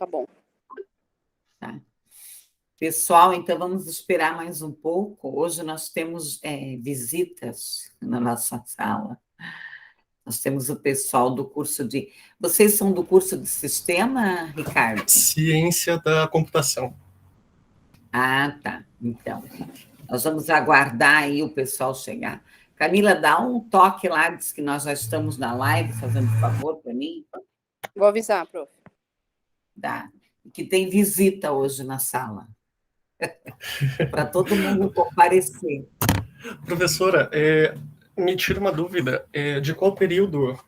tá bom. Tá. Pessoal, então vamos esperar mais um pouco. Hoje nós temos visitas na nossa sala. Nós temos o pessoal do curso de... Vocês são do curso de sistema, Ricardo? Ciência da computação. Ah, tá. Então, nós vamos aguardar aí o pessoal chegar. Camila, dá um toque lá, diz que nós já estamos na live, fazendo favor para mim. Vou avisar, prof. Dá. Que tem visita hoje na sala. Para todo mundo comparecer. Professora, me tira uma dúvida. De qual período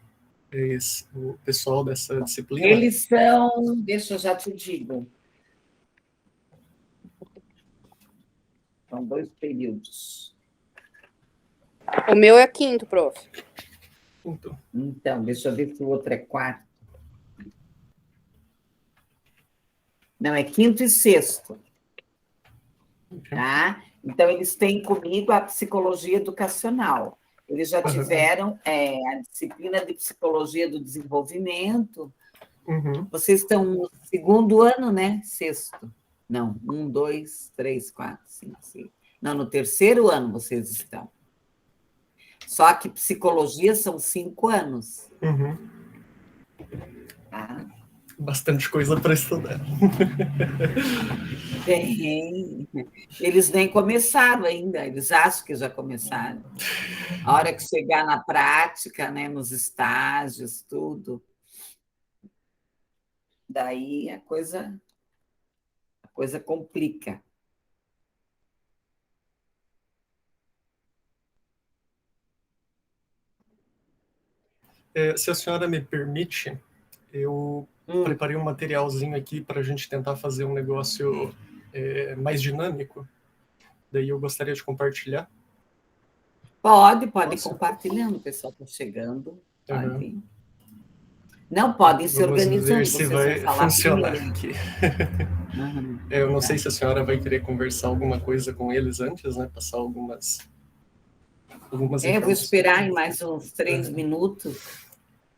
é o pessoal dessa disciplina? Eles são... Deixa eu já te digo. São 2 períodos. O meu é quinto, prof. Então, deixa eu ver se o outro é 4º. Não, é 5º e 6º. Tá? Então, eles têm comigo a psicologia educacional. Eles já tiveram a disciplina de psicologia do desenvolvimento. Vocês estão no 2º ano, né? 6º. Não, 1, 2, 3, 4, 5, 6. Não, no 3º ano vocês estão. Só que psicologia são 5 anos. Tá? Bastante coisa para estudar. Tem. Eles nem começaram ainda, eles acham que já começaram. A hora que chegar na prática, né, nos estágios, tudo, daí a coisa complica. Se a senhora me permite, eu preparei um materialzinho aqui para a gente tentar fazer um negócio mais dinâmico. Daí eu gostaria de compartilhar. Pode compartilhando, o pessoal está chegando. Pode. Não, podem se organizando. Vamos ver se vai funcionar aqui. Eu não sei se a senhora vai querer conversar alguma coisa com eles antes, né? Passar algumas informações. Vou esperar em mais uns 3 minutos.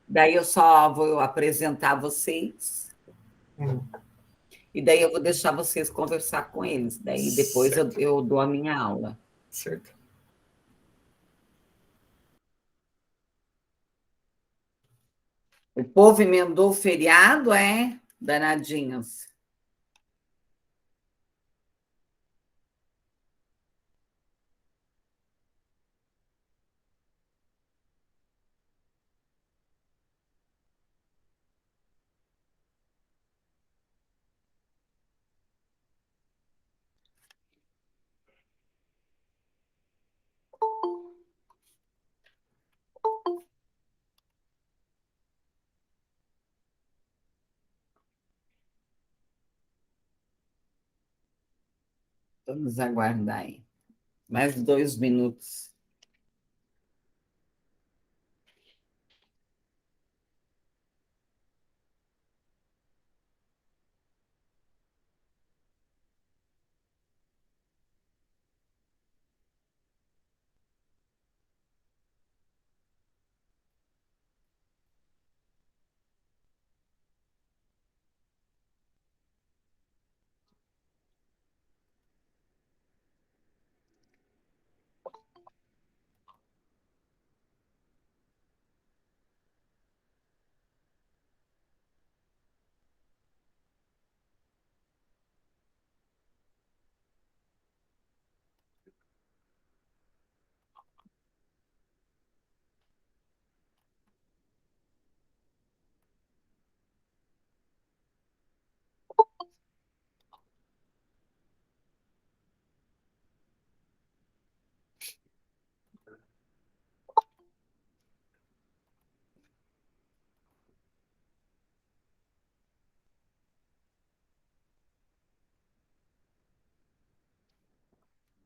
Daí eu só vou apresentar vocês. E daí eu vou deixar vocês conversar com eles. Daí depois eu dou a minha aula. Certo. O povo emendou o feriado, danadinhos. Vamos aguardar aí. Mais 2 minutos.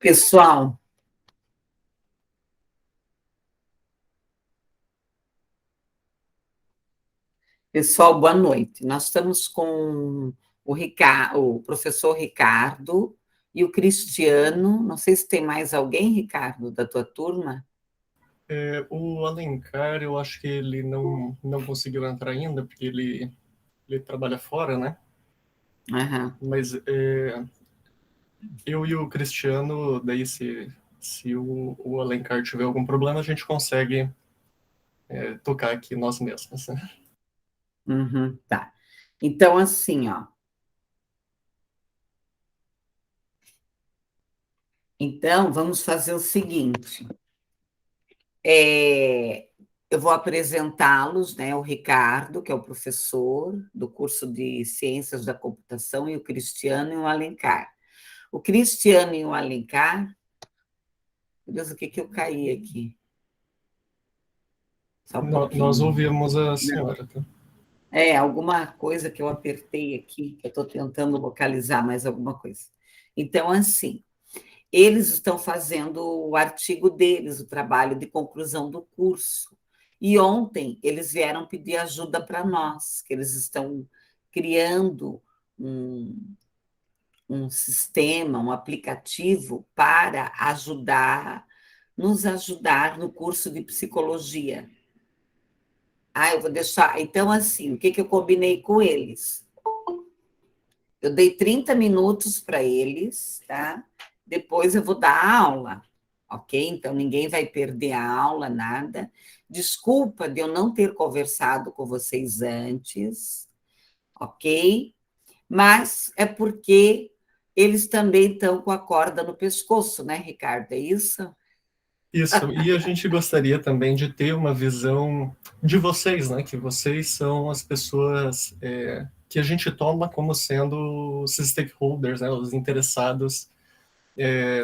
Pessoal, boa noite. Nós estamos com o professor Ricardo e o Cristiano. Não sei se tem mais alguém, Ricardo, da tua turma. O Alencar, eu acho que ele não conseguiu entrar ainda, porque ele trabalha fora, né? Aham. Mas eu e o Cristiano, daí se o Alencar tiver algum problema, a gente consegue tocar aqui nós mesmos, né? Uhum, tá. Então, assim, ó. Então, vamos fazer o seguinte. Eu vou apresentá-los, né? O Ricardo, que é o professor do curso de Ciências da Computação, e o Cristiano e o Alencar. O Cristiano e o Alencar... Meu Deus, o que que eu caí aqui? Só um Nós pouquinho. ouvimos a senhora, tá? Alguma coisa que eu apertei aqui, que eu estou tentando localizar mais alguma coisa. Então, assim, eles estão fazendo o artigo deles, o trabalho de conclusão do curso. E ontem eles vieram pedir ajuda para nós, que eles estão criando um sistema, um aplicativo para nos ajudar no curso de psicologia. Eu vou deixar. Então, assim, o que que eu combinei com eles? Eu dei 30 minutos para eles, tá? Depois eu vou dar aula, ok? Então, ninguém vai perder a aula, nada. Desculpa de eu não ter conversado com vocês antes, ok? Mas é porque eles também estão com a corda no pescoço, né, Ricardo? É isso? Isso, e a gente gostaria também de ter uma visão de vocês, né? Que vocês são as pessoas que a gente toma como sendo os stakeholders, né? Os interessados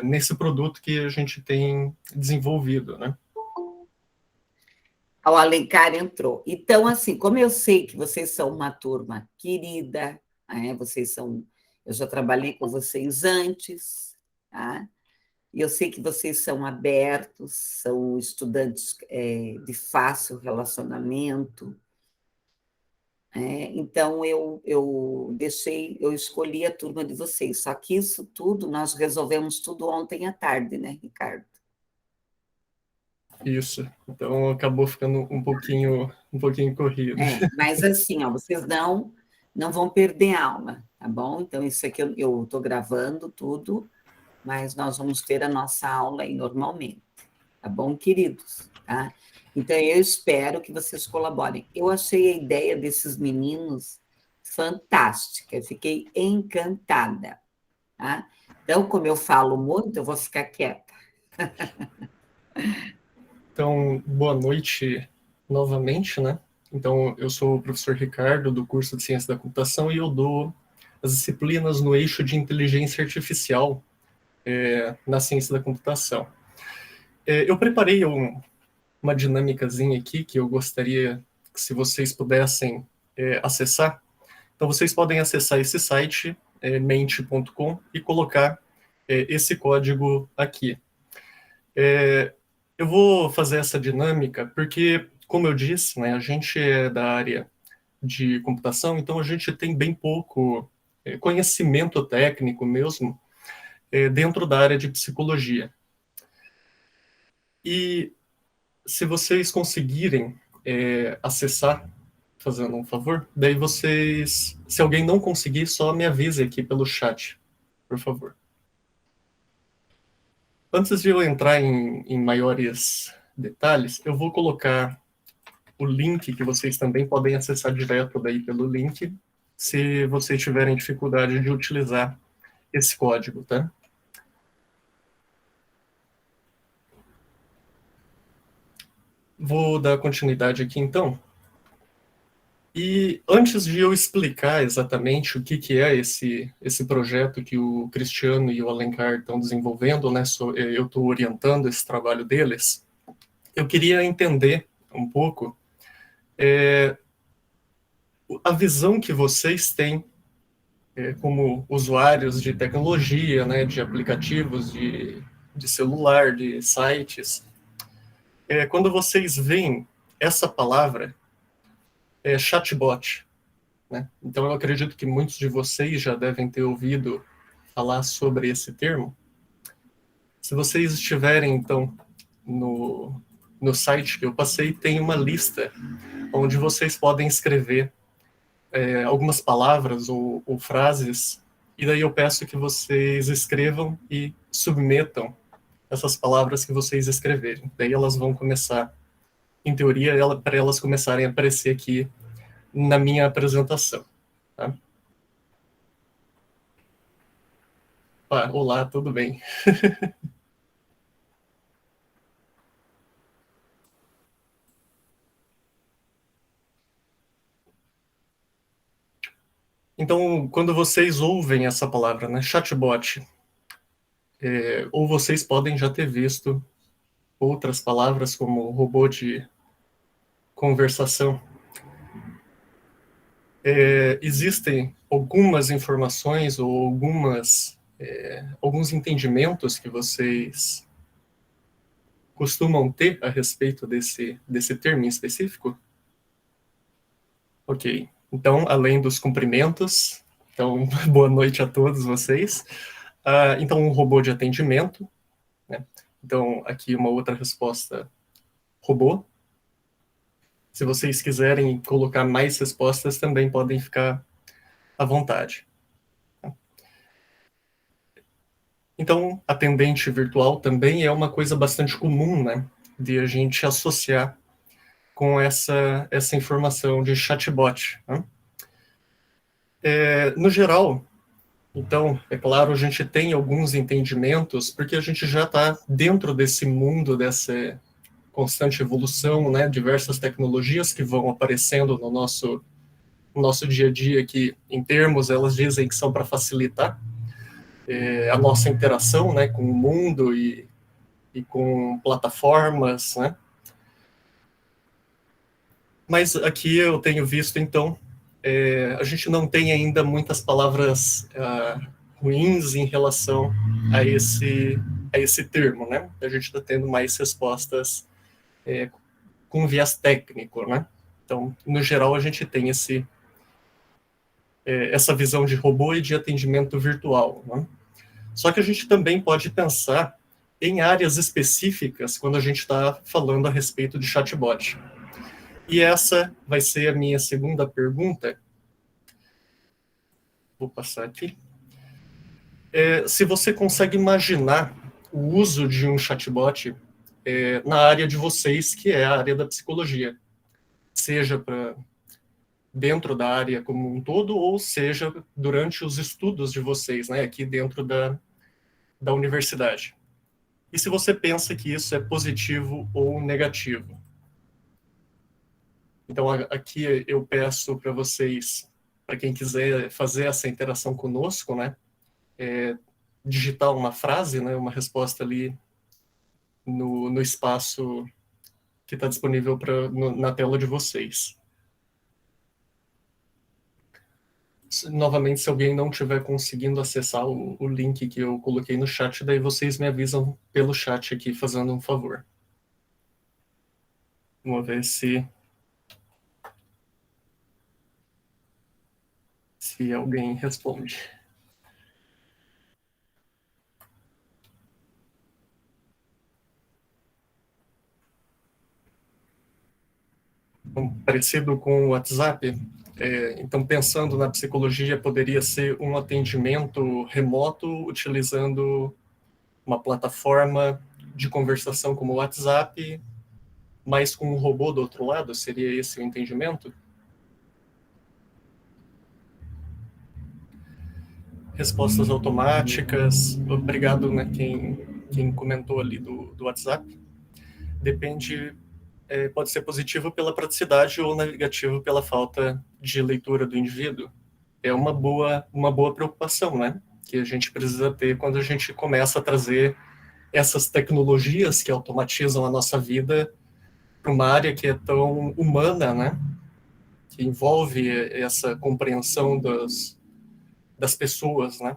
nesse produto que a gente tem desenvolvido, né? O Alencar entrou. Então, assim, como eu sei que vocês são uma turma querida, né? Eu já trabalhei com vocês antes, tá? E eu sei que vocês são abertos, são estudantes de fácil relacionamento. Então, eu escolhi a turma de vocês. Só que isso tudo, nós resolvemos tudo ontem à tarde, né, Ricardo? Isso. Então acabou ficando um pouquinho corrido. Mas assim, ó, vocês não vão perder aula, tá bom? Então, isso aqui eu estou gravando tudo, mas nós vamos ter a nossa aula aí normalmente, tá bom, queridos? Tá? Então, eu espero que vocês colaborem. Eu achei a ideia desses meninos fantástica, eu fiquei encantada, tá? Então, como eu falo muito, eu vou ficar quieta. Então, boa noite novamente, né? Então, eu sou o professor Ricardo, do curso de Ciência da Computação, e eu dou as disciplinas no eixo de inteligência artificial na ciência da computação. Eu preparei uma dinâmicazinha aqui que eu gostaria que, se vocês pudessem acessar. Então, vocês podem acessar esse site, mente.com, e colocar esse código aqui. Eu vou fazer essa dinâmica porque, como eu disse, né, a gente é da área de computação, então a gente tem bem pouco conhecimento técnico mesmo dentro da área de psicologia. E se vocês conseguirem acessar, fazendo um favor, daí vocês, se alguém não conseguir, só me avise aqui pelo chat, por favor. Antes de eu entrar em maiores detalhes, eu vou colocar o link que vocês também podem acessar direto daí pelo link, se vocês tiverem dificuldade de utilizar esse código, tá? Vou dar continuidade aqui, então. E antes de eu explicar exatamente o que é esse projeto que o Cristiano e o Alencar estão desenvolvendo, né, eu estou orientando esse trabalho deles, eu queria entender um pouco a visão que vocês têm como usuários de tecnologia, né, de aplicativos de celular, de sites. Quando vocês veem essa palavra, chatbot, né? Então eu acredito que muitos de vocês já devem ter ouvido falar sobre esse termo. Se vocês estiverem, então, no site que eu passei, tem uma lista onde vocês podem escrever algumas palavras ou frases, e daí eu peço que vocês escrevam e submetam essas palavras que vocês escreverem. Daí elas vão começar, em teoria, para elas começarem a aparecer aqui na minha apresentação. Tá? Olá, tudo bem? Então, quando vocês ouvem essa palavra, né, chatbot, ou vocês podem já ter visto outras palavras como robô de conversação, existem algumas informações ou alguns entendimentos que vocês costumam ter a respeito desse termo em específico? Ok. Então, além dos cumprimentos, então, boa noite a todos vocês. Então, um robô de atendimento, né? Então, aqui uma outra resposta, robô. Se vocês quiserem colocar mais respostas, também podem ficar à vontade. Então, atendente virtual também é uma coisa bastante comum, né? De a gente associar com essa informação de chatbot. Né? No geral, então, é claro, a gente tem alguns entendimentos, porque a gente já está dentro desse mundo, dessa constante evolução, né? Diversas tecnologias que vão aparecendo no nosso dia a dia, que, em termos, elas dizem que são para facilitar a nossa interação, né? Com o mundo e com plataformas, né? Mas aqui eu tenho visto, então, a gente não tem ainda muitas palavras ruins em relação a esse termo, né? A gente está tendo mais respostas com viés técnico, né? Então, no geral, a gente tem essa visão de robô e de atendimento virtual, né? Só que a gente também pode pensar em áreas específicas quando a gente está falando a respeito de chatbot. E essa vai ser a minha segunda pergunta. Vou passar aqui. Se você consegue imaginar o uso de um chatbot na área de vocês, que é a área da psicologia, seja para dentro da área como um todo, ou seja durante os estudos de vocês, né, aqui dentro da universidade. E se você pensa que isso é positivo ou negativo? Então, aqui eu peço para vocês, para quem quiser fazer essa interação conosco, né, digitar uma frase, né, uma resposta ali no espaço que está disponível na tela de vocês. Novamente, se alguém não estiver conseguindo acessar o link que eu coloquei no chat, daí vocês me avisam pelo chat aqui, fazendo um favor. Vamos ver se alguém responde. Parecido com o WhatsApp, então, pensando na psicologia, poderia ser um atendimento remoto utilizando uma plataforma de conversação como o WhatsApp, mas com um robô do outro lado? Seria esse o entendimento? Respostas automáticas. Obrigado, né, quem comentou ali do WhatsApp. Depende, pode ser positivo pela praticidade ou negativo pela falta de leitura do indivíduo. É uma boa preocupação, né, que a gente precisa ter quando a gente começa a trazer essas tecnologias que automatizam a nossa vida para uma área que é tão humana, né, que envolve essa compreensão das pessoas, né.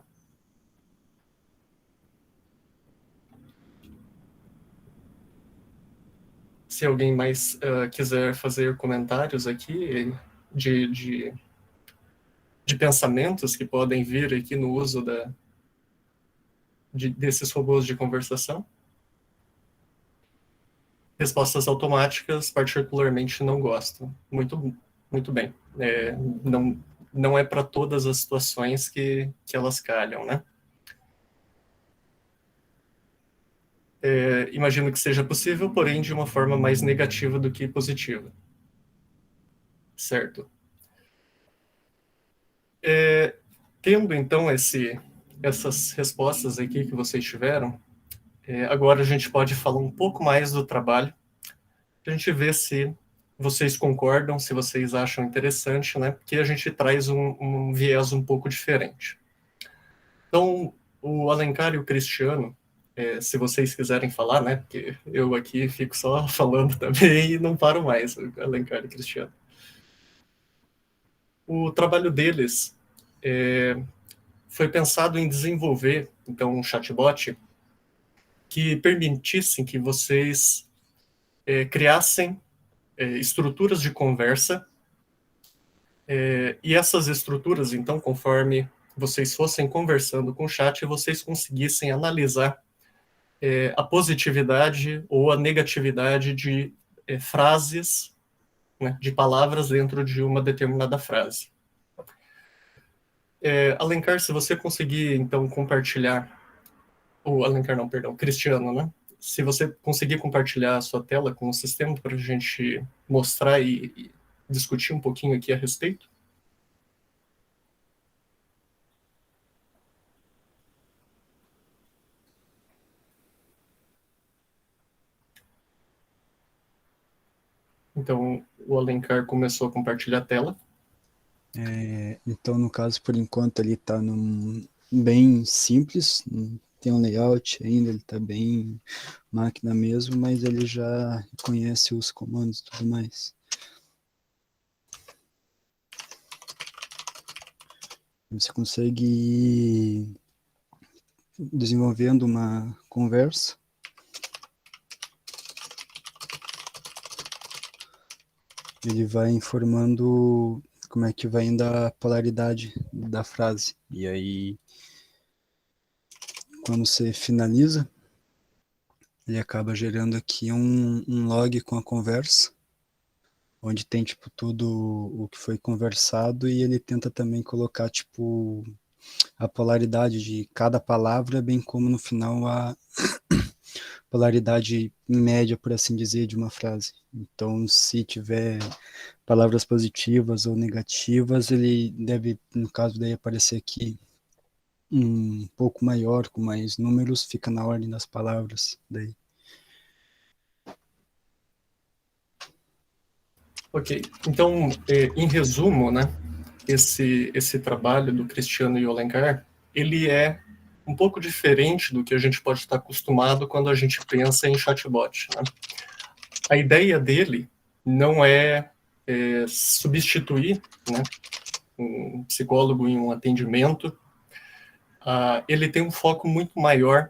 Se alguém mais quiser fazer comentários aqui de pensamentos que podem vir aqui no uso desses robôs de conversação. Respostas automáticas, particularmente, não gosto. Muito bem. Não, não é para todas as situações que elas calham, né? Imagino que seja possível, porém de uma forma mais negativa do que positiva. Certo? Tendo, então, essas respostas aqui que vocês tiveram, agora a gente pode falar um pouco mais do trabalho, a gente vê se vocês concordam, se vocês acham interessante, né? Porque a gente traz um viés um pouco diferente. Então, o Alencar e o Cristiano, se vocês quiserem falar, né? Porque eu aqui fico só falando também e não paro mais, Alencar e Cristiano. O trabalho deles foi pensado em desenvolver, então, um chatbot que permitissem que vocês criassem estruturas de conversa, e essas estruturas, então, conforme vocês fossem conversando com o chat, vocês conseguissem analisar a positividade ou a negatividade de frases, né, de palavras dentro de uma determinada frase. Alencar, se você conseguir, então, compartilhar, ou Alencar não, perdão, Cristiano, né? Se você conseguir compartilhar a sua tela com o sistema para a gente mostrar e discutir um pouquinho aqui a respeito. Então, o Alencar começou a compartilhar a tela. Então, no caso, por enquanto, ele está bem simples, não tem um layout ainda, ele está bem máquina mesmo, mas ele já conhece os comandos e tudo mais. Você consegue ir desenvolvendo uma conversa. Ele vai informando como é que vai indo a polaridade da frase. E aí, quando você finaliza, ele acaba gerando aqui um log com a conversa, onde tem, tipo, tudo o que foi conversado, e ele tenta também colocar, tipo, a polaridade de cada palavra, bem como no final a polaridade média, por assim dizer, de uma frase. Então, se tiver palavras positivas ou negativas, ele deve, no caso, daí aparecer aqui um pouco maior, com mais números, fica na ordem das palavras daí. Ok, então, em resumo, né, esse trabalho do Cristiano e Alencar, ele é um pouco diferente do que a gente pode estar acostumado quando a gente pensa em chatbot, né? A ideia dele não é substituir, né, um psicólogo em um atendimento. Ele tem um foco muito maior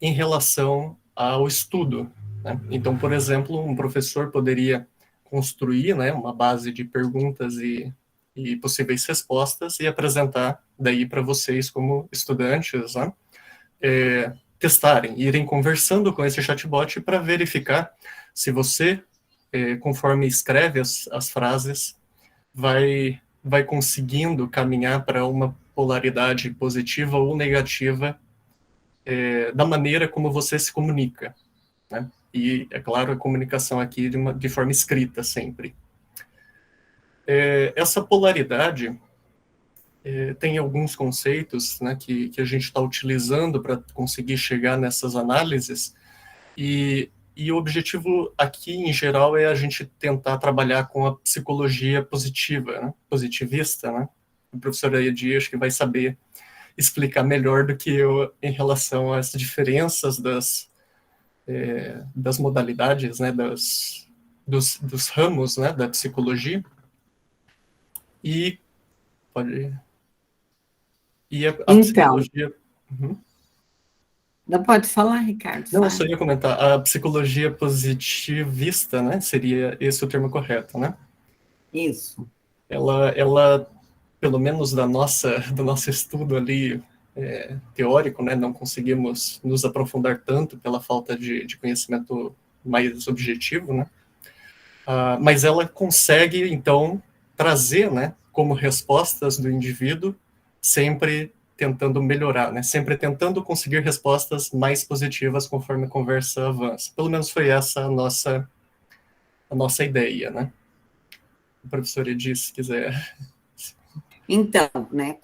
em relação ao estudo, né? Então, por exemplo, um professor poderia construir, né, uma base de perguntas e possíveis respostas e apresentar daí para vocês como estudantes, né, testarem, irem conversando com esse chatbot para verificar se você, conforme escreve as frases, vai conseguindo caminhar para uma polaridade positiva ou negativa da maneira como você se comunica, né? E, é claro, a comunicação aqui de forma escrita sempre. Essa polaridade tem alguns conceitos, né, que a gente está utilizando para conseguir chegar nessas análises, e o objetivo aqui, em geral, é a gente tentar trabalhar com a psicologia positiva, né, positivista, né? O professor Edi, acho que vai saber explicar melhor do que eu em relação às diferenças das modalidades, né, dos ramos, né, da psicologia. E a psicologia... Uhum. Não pode falar, Ricardo. Não, eu só ia comentar. A psicologia positivista, né, seria esse o termo correto, né? Isso. Ela pelo menos do nosso estudo ali teórico, né, não conseguimos nos aprofundar tanto pela falta de conhecimento mais objetivo, né? Mas ela consegue, então, trazer, né, como respostas do indivíduo, sempre tentando melhorar, né, sempre tentando conseguir respostas mais positivas conforme a conversa avança. Pelo menos foi essa a nossa ideia, né? O professor Edi, se quiser. Então, né,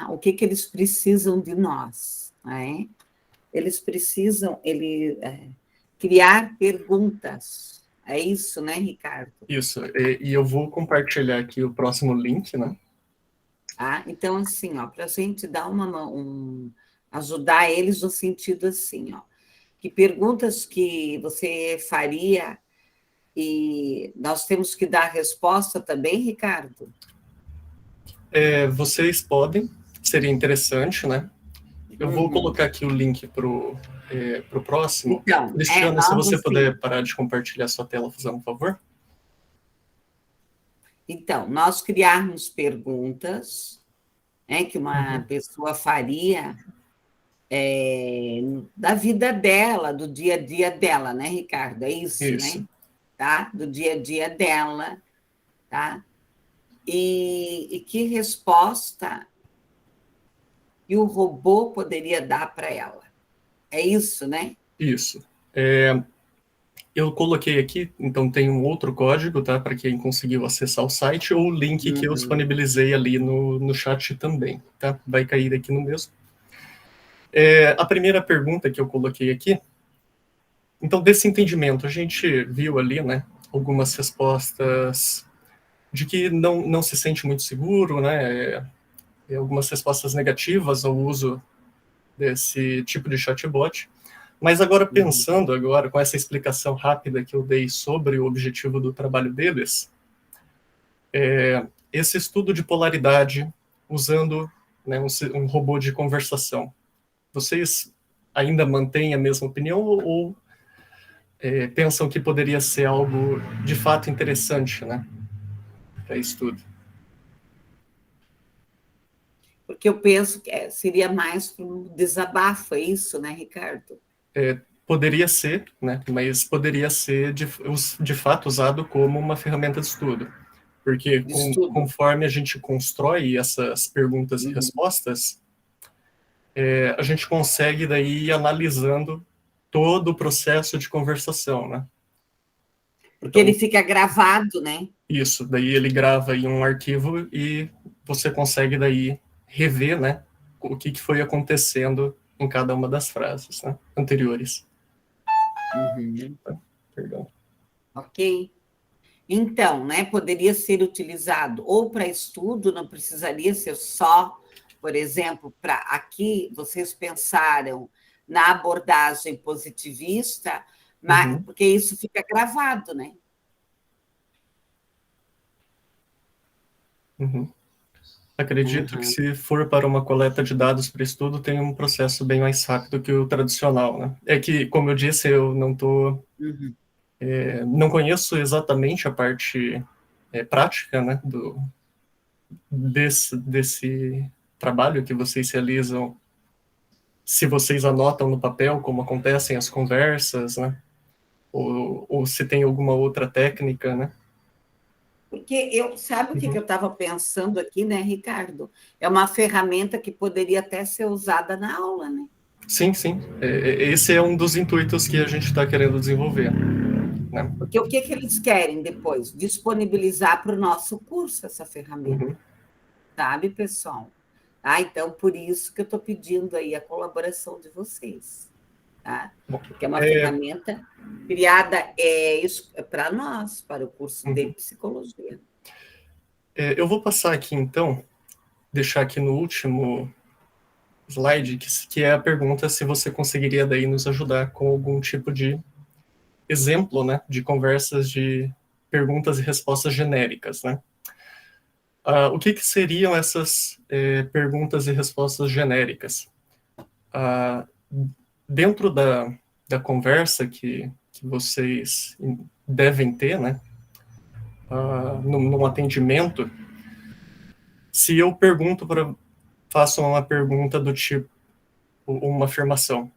o que eles precisam de nós, né? Eles precisam criar perguntas. É isso, né, Ricardo? Isso, e eu vou compartilhar aqui o próximo link, né? Ah, então, assim, ó, para a gente dar ajudar eles no sentido assim, ó, que perguntas que você faria e nós temos que dar a resposta também, Ricardo? Vocês podem, seria interessante, né? Eu vou colocar aqui o link para o próximo. Então, Cristiana, se você assim, puder parar de compartilhar sua tela, fazendo um favor. Então, nós criarmos perguntas, né, que uma pessoa faria da vida dela, do dia a dia dela, né, Ricardo? É isso, né? Tá? Do dia a dia dela, tá? E que resposta que o robô poderia dar para ela? É isso, né? Isso. Eu coloquei aqui, então tem um outro código, tá? Para quem conseguiu acessar o site, ou o link que eu disponibilizei ali no chat também, tá? Vai cair aqui no mesmo. A primeira pergunta que eu coloquei aqui, então, desse entendimento, a gente viu ali, né, algumas respostas de que não se sente muito seguro, né, algumas respostas negativas ao uso desse tipo de chatbot. Mas agora, pensando agora, com essa explicação rápida que eu dei sobre o objetivo do trabalho deles, esse estudo de polaridade usando, né, um robô de conversação, vocês ainda mantêm a mesma opinião ou pensam que poderia ser algo de fato interessante, né, para estudo? Porque eu penso que seria mais para um desabafo, é isso, né, Ricardo? Poderia ser, né, mas poderia ser de fato usado como uma ferramenta de estudo. Porque conforme a gente constrói essas perguntas e respostas, a gente consegue daí ir analisando todo o processo de conversação, né? Porque ele fica gravado, né? Isso, daí ele grava em um arquivo e você consegue daí rever, né, o que foi acontecendo em cada uma das frases, né, anteriores. Perdão. Ok. Então, né, poderia ser utilizado ou para estudo, não precisaria ser só, por exemplo, para aqui vocês pensaram na abordagem positivista, mas, porque isso fica gravado, né? Acredito que se for para uma coleta de dados para estudo, tem um processo bem mais rápido que o tradicional, né? É que, como eu disse, eu não conheço exatamente a parte prática, né, desse trabalho que vocês realizam, se vocês anotam no papel como acontecem as conversas, né, ou se tem alguma outra técnica, né? Porque sabe o que eu estava pensando aqui, né, Ricardo? É uma ferramenta que poderia até ser usada na aula, né? Sim, sim. Esse é um dos intuitos que a gente está querendo desenvolver. Né? Porque o que eles querem depois? Disponibilizar para o nosso curso essa ferramenta. Sabe, pessoal? Então, por isso que eu estou pedindo aí a colaboração de vocês. Tá? Porque é uma ferramenta criada para nós, para o curso de psicologia. Eu vou passar aqui, então, deixar aqui no último slide, que é a pergunta se você conseguiria daí nos ajudar com algum tipo de exemplo, né, de conversas de perguntas e respostas genéricas, né? O que seriam essas perguntas e respostas genéricas? Dentro da conversa que vocês devem ter, né, num atendimento, se eu faço uma pergunta do tipo, uma afirmação,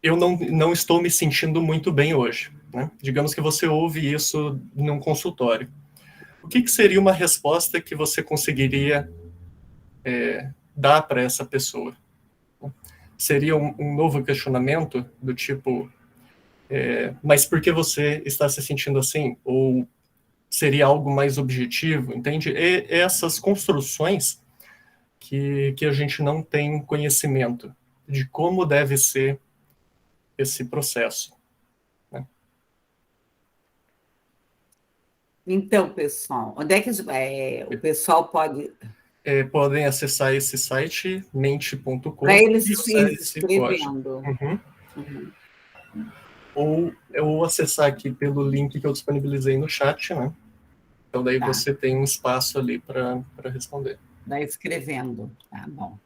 eu não estou me sentindo muito bem hoje, né? Digamos que você ouve isso num consultório. o que seria uma resposta que você conseguiria dar para essa pessoa? Seria um novo questionamento do tipo, mas por que você está se sentindo assim? Ou seria algo mais objetivo, entende? E essas construções que a gente não tem conhecimento de como deve ser esse processo. Né? Então, pessoal, onde é que o pessoal pode... Podem acessar esse site, mente.com, para eles e usar esse código. escrevendo. Uhum. Ou acessar aqui pelo link que eu disponibilizei no chat, né? Então daí você tem um espaço ali para responder. Vai escrevendo, tá bom.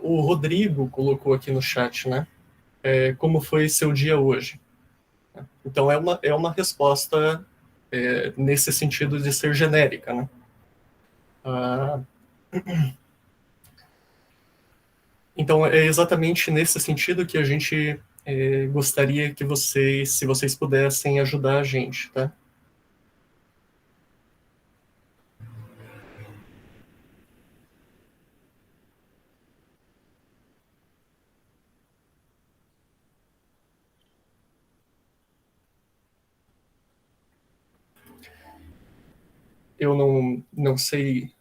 O Rodrigo colocou aqui no chat, né? Como foi seu dia hoje? Então é uma resposta nesse sentido de ser genérica, né? Então é exatamente nesse sentido que a gente gostaria que vocês, se vocês pudessem ajudar a gente, tá? Eu não sei,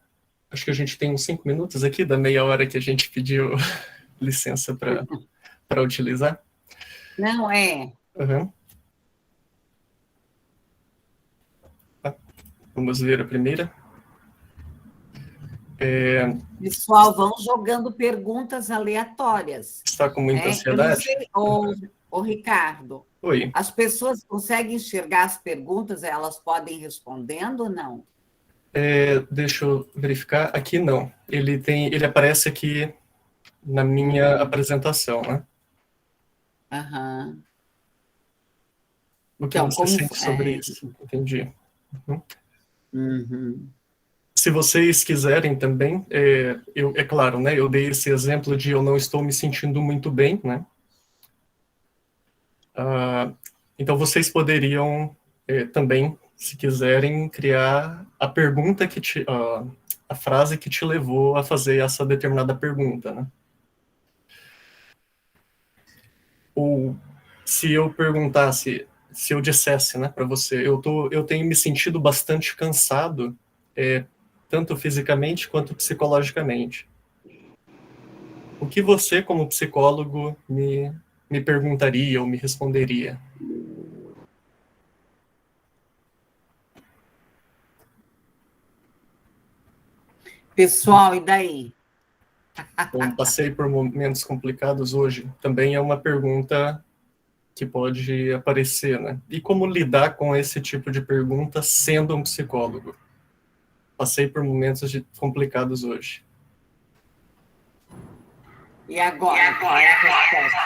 acho que a gente tem uns 5 minutos aqui, da meia hora que a gente pediu licença para utilizar. Não, Uhum. Vamos ver a primeira. Pessoal, vão jogando perguntas aleatórias. Está com muita ansiedade? Eu não sei, Ricardo, Oi. as pessoas conseguem enxergar as perguntas, elas podem ir respondendo ou não? Deixa eu verificar. Aqui não. Ele aparece aqui na minha apresentação, né? Aham. O que Então, você sente sobre isso? Entendi. Uhum. Se vocês quiserem também, é claro, né? Eu dei esse exemplo de eu não estou me sentindo muito bem, né? Então vocês poderiam também, se quiserem, criar a pergunta a frase que te levou a fazer essa determinada pergunta, né? Ou se eu perguntasse, se eu dissesse, né, para você, eu tenho me sentido bastante cansado, tanto fisicamente quanto psicologicamente. O que você, como psicólogo, me perguntaria ou me responderia? Pessoal, e daí? Bom, passei por momentos complicados hoje. Também é uma pergunta que pode aparecer, né? E como lidar com esse tipo de pergunta sendo um psicólogo? Passei por momentos complicados hoje. E agora? Qual é a resposta?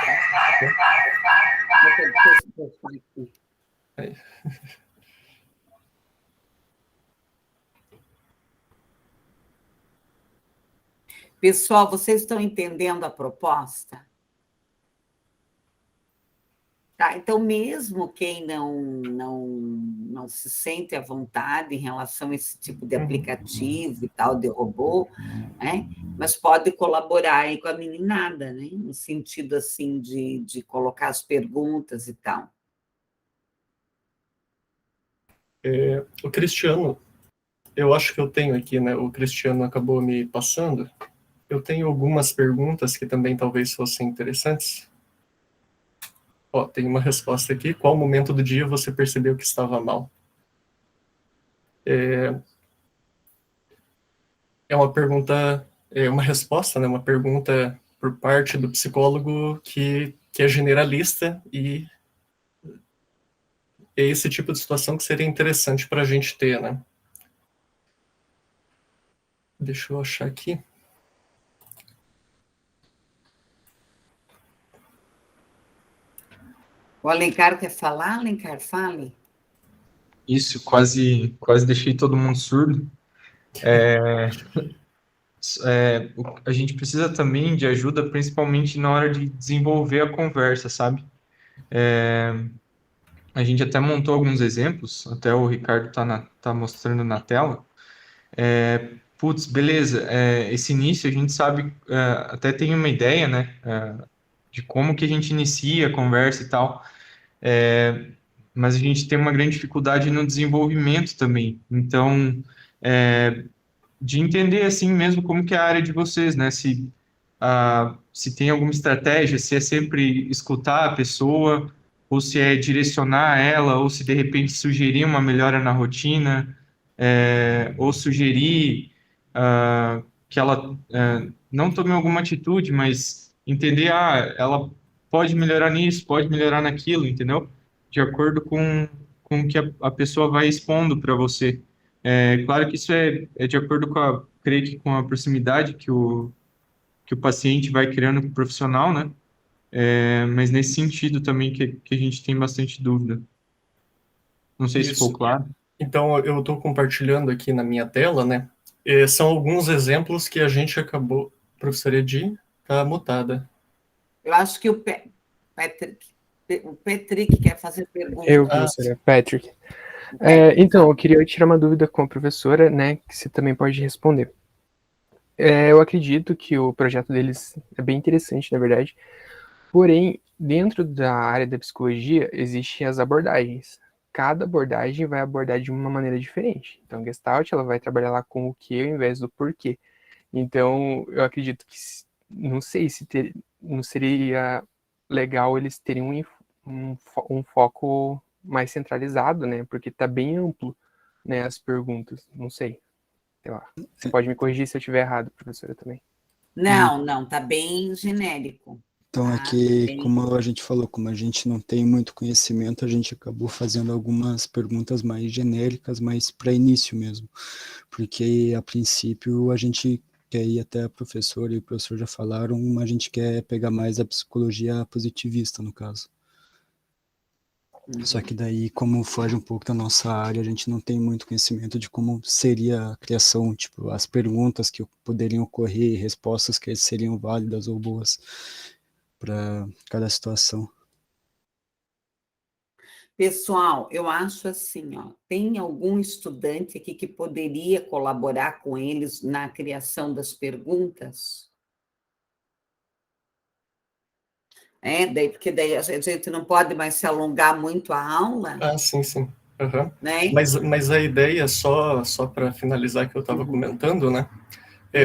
Aí. Pessoal, vocês estão entendendo a proposta? Tá, então, mesmo quem não se sente à vontade em relação a esse tipo de aplicativo e tal, de robô, né? Mas pode colaborar aí com a meninada, né? No sentido, assim, de colocar as perguntas e tal. O Cristiano, eu acho que eu tenho aqui, né? O Cristiano acabou me passando. Eu tenho algumas perguntas que também talvez fossem interessantes. Tem uma resposta aqui. Qual momento do dia você percebeu que estava mal? É uma pergunta, uma resposta, né? Uma pergunta por parte do psicólogo que é generalista e é esse tipo de situação que seria interessante para a gente ter, né? Deixa eu achar aqui. O Alencar quer falar? Alencar, fale. Isso, quase deixei todo mundo surdo. A gente precisa também de ajuda, principalmente na hora de desenvolver a conversa, sabe? a gente até montou alguns exemplos, até o Ricardo tá mostrando na tela. Putz, beleza, esse início a gente sabe, até tem uma ideia, né, de como que a gente inicia a conversa e tal, mas a gente tem uma grande dificuldade no desenvolvimento também. Então, de entender assim mesmo como que é a área de vocês, né, se tem alguma estratégia, se é sempre escutar a pessoa, ou se é direcionar ela, ou se de repente sugerir uma melhora na rotina, ou sugerir que ela não tome alguma atitude, mas entender, ela pode melhorar nisso, pode melhorar naquilo, entendeu? De acordo com o que a pessoa vai expondo para você. Claro que isso é de acordo creio que com a proximidade que o paciente vai criando com o profissional, né? Mas nesse sentido também que a gente tem bastante dúvida. Não sei se ficou Isso. claro. Então, eu estou compartilhando aqui na minha tela, né? São alguns exemplos que a gente acabou... Professora Edi, está mutada. Eu acho que o Patrick quer fazer pergunta. Eu, professora Patrick. Então, eu queria tirar uma dúvida com a professora, né, que você também pode responder. Eu acredito que o projeto deles é bem interessante, na verdade, porém, dentro da área da psicologia, existem as abordagens. Cada abordagem vai abordar de uma maneira diferente. Então, a Gestalt, ela vai trabalhar lá com o que ao invés do porquê. Então, eu acredito que, não sei se não seria legal eles terem um foco mais centralizado, né? Porque tá bem amplo, né, as perguntas. Não sei. Sei lá. Você pode me corrigir se eu estiver errado, professora, também. Não, tá bem genérico. Então, Tá? aqui, Bem... como a gente falou, como a gente não tem muito conhecimento, a gente acabou fazendo algumas perguntas mais genéricas, mais para início mesmo. Porque, a princípio, a gente quer ir até a professora, e o professor já falaram, mas a gente quer pegar mais a psicologia positivista, no caso. Só que daí, como foge um pouco da nossa área, a gente não tem muito conhecimento de como seria a criação, tipo, as perguntas que poderiam ocorrer, respostas que seriam válidas ou boas para cada situação. Pessoal, eu acho assim, ó, tem algum estudante aqui que poderia colaborar com eles na criação das perguntas? Porque daí a gente não pode mais se alongar muito a aula, Sim, sim. Uhum. né? Mas a ideia, só para finalizar que eu estava comentando, né?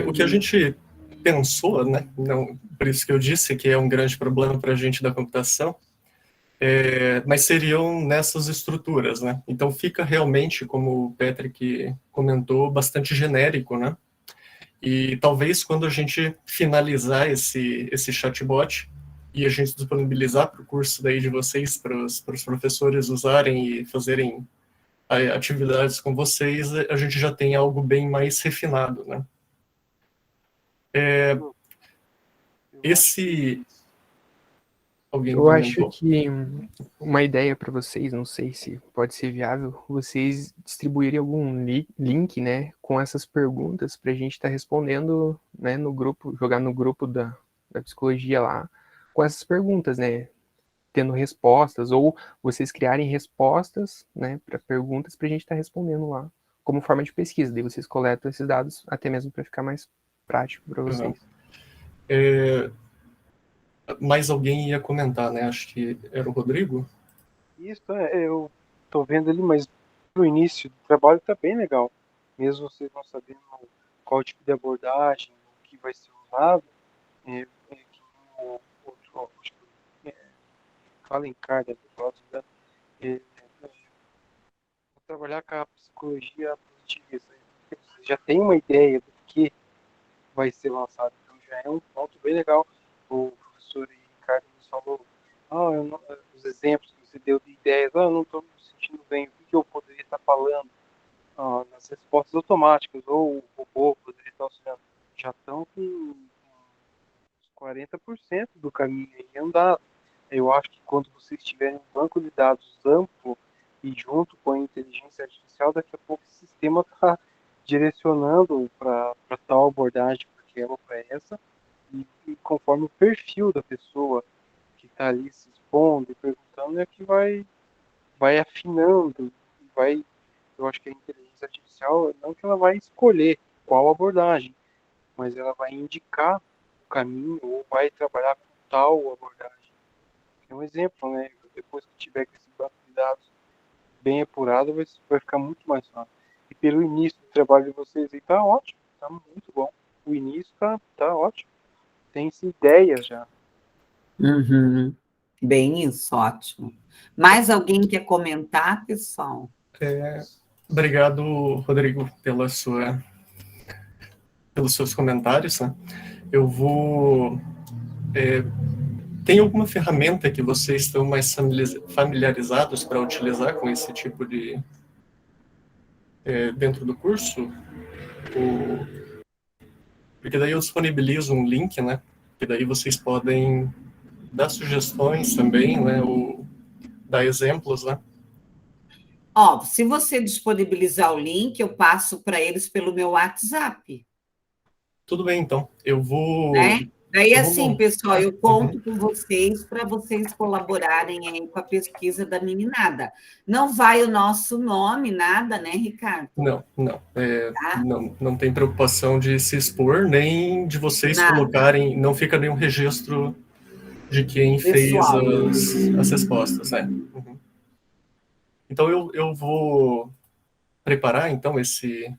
O que a gente pensou, né? Não, por isso que eu disse que é um grande problema para a gente da computação, mas seriam nessas estruturas, né? Então fica realmente, como o Patrick comentou, bastante genérico, né? E talvez quando a gente finalizar esse chatbot e a gente disponibilizar para o curso daí de vocês, para os professores usarem e fazerem atividades com vocês, a gente já tem algo bem mais refinado, né? Alguém Eu comentou? acho que uma ideia para vocês, não sei se pode ser viável, vocês distribuírem algum link, né, com essas perguntas para a gente estar respondendo, né, no grupo, jogar no grupo da psicologia lá, com essas perguntas, né, tendo respostas, ou vocês criarem respostas, né, para perguntas para a gente estar respondendo lá, como forma de pesquisa. Daí vocês coletam esses dados, até mesmo para ficar mais prático para vocês. Mais alguém ia comentar, né? Acho que era o Rodrigo. Isso, eu tô vendo ali, mas no início do trabalho tá bem legal. Mesmo vocês não sabendo qual tipo de abordagem, o que vai ser usado, que o outro, acho que Fallen Card, vou trabalhar com a psicologia positivista. Você já tem uma ideia do que vai ser lançado, então já é um ponto bem legal. O professor Ricardo nos falou, os exemplos que você deu de ideias, eu não estou me sentindo bem, o que eu poderia estar falando nas respostas automáticas, ou o robô poderia estar auxiliando. Já estão com uns 40% do caminho aí andado. Eu acho que quando vocês tiverem um banco de dados amplo e junto com a inteligência artificial, daqui a pouco o sistema está direcionando para tal abordagem, porque ela para essa, e conforme o perfil da pessoa que está ali se expondo e perguntando, é que vai vai afinando, vai, eu acho que a inteligência artificial, não que ela vai escolher qual abordagem, mas ela vai indicar o caminho ou vai trabalhar com tal abordagem. É um exemplo, né? Depois que tiver com esse banco de dados bem apurado, vai ficar muito mais fácil. E pelo início do trabalho de vocês aí, tá ótimo, tá muito bom. O início tá ótimo. Tem-se ideias já. Uhum. Bem isso, ótimo. Mais alguém quer comentar, pessoal? Obrigado, Rodrigo, pelos seus comentários, né? Eu vou... tem alguma ferramenta que vocês estão mais familiarizados para utilizar com esse tipo de... dentro do curso? Porque daí eu disponibilizo um link, né? Que daí vocês podem dar sugestões também, né? Ou dar exemplos, né? Ó, se você disponibilizar o link, eu passo para eles pelo meu WhatsApp, Tudo bem, então. Eu vou... né? Daí, eu vou assim, mon- pessoal, eu conto com vocês para vocês colaborarem aí com a pesquisa da meninada. Não vai o nosso nome, nada, né, Ricardo? Não, não. Tá? Não tem preocupação de se expor, nem de vocês Nada. colocarem... Não fica nenhum registro de quem fez Pessoal. as respostas, né? Uhum. Então, eu vou preparar, então, esse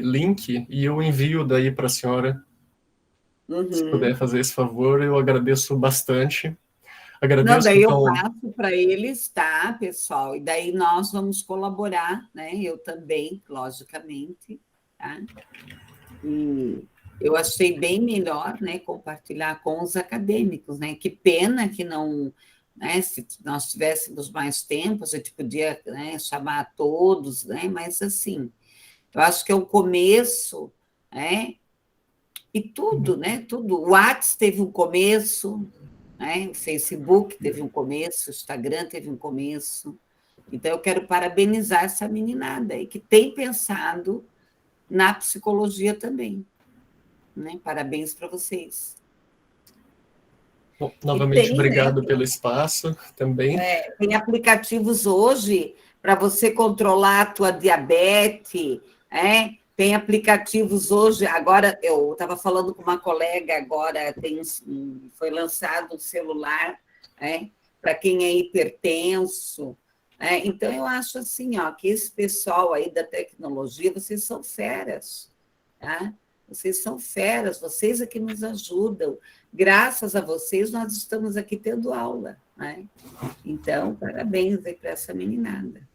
link e eu envio daí para a senhora. Se puder fazer esse favor, eu agradeço bastante. Não, Agradeço, daí eu então... passo para eles, tá, pessoal? E daí nós vamos colaborar, né? Eu também, logicamente, tá? E eu achei bem melhor, né, compartilhar com os acadêmicos, né? Que pena que não, né? Se nós tivéssemos mais tempo, a gente podia, né, chamar todos, né? Mas assim, eu acho que é o começo, né? E tudo, né? Tudo. O WhatsApp teve um começo, né? O Facebook teve um começo, o Instagram teve um começo. Então, eu quero parabenizar essa meninada aí, que tem pensado na psicologia também. Né? Parabéns para vocês. Bom, novamente, tem, obrigado né, pelo espaço também. tem aplicativos hoje para você controlar a tua diabetes, tem aplicativos hoje, agora eu estava falando com uma colega agora, foi lançado um celular, para quem é hipertenso, então eu acho assim, ó, que esse pessoal aí da tecnologia, vocês são feras, tá? Vocês são feras, vocês é que nos ajudam. Graças a vocês, nós estamos aqui tendo aula, né? Então, parabéns aí para essa meninada.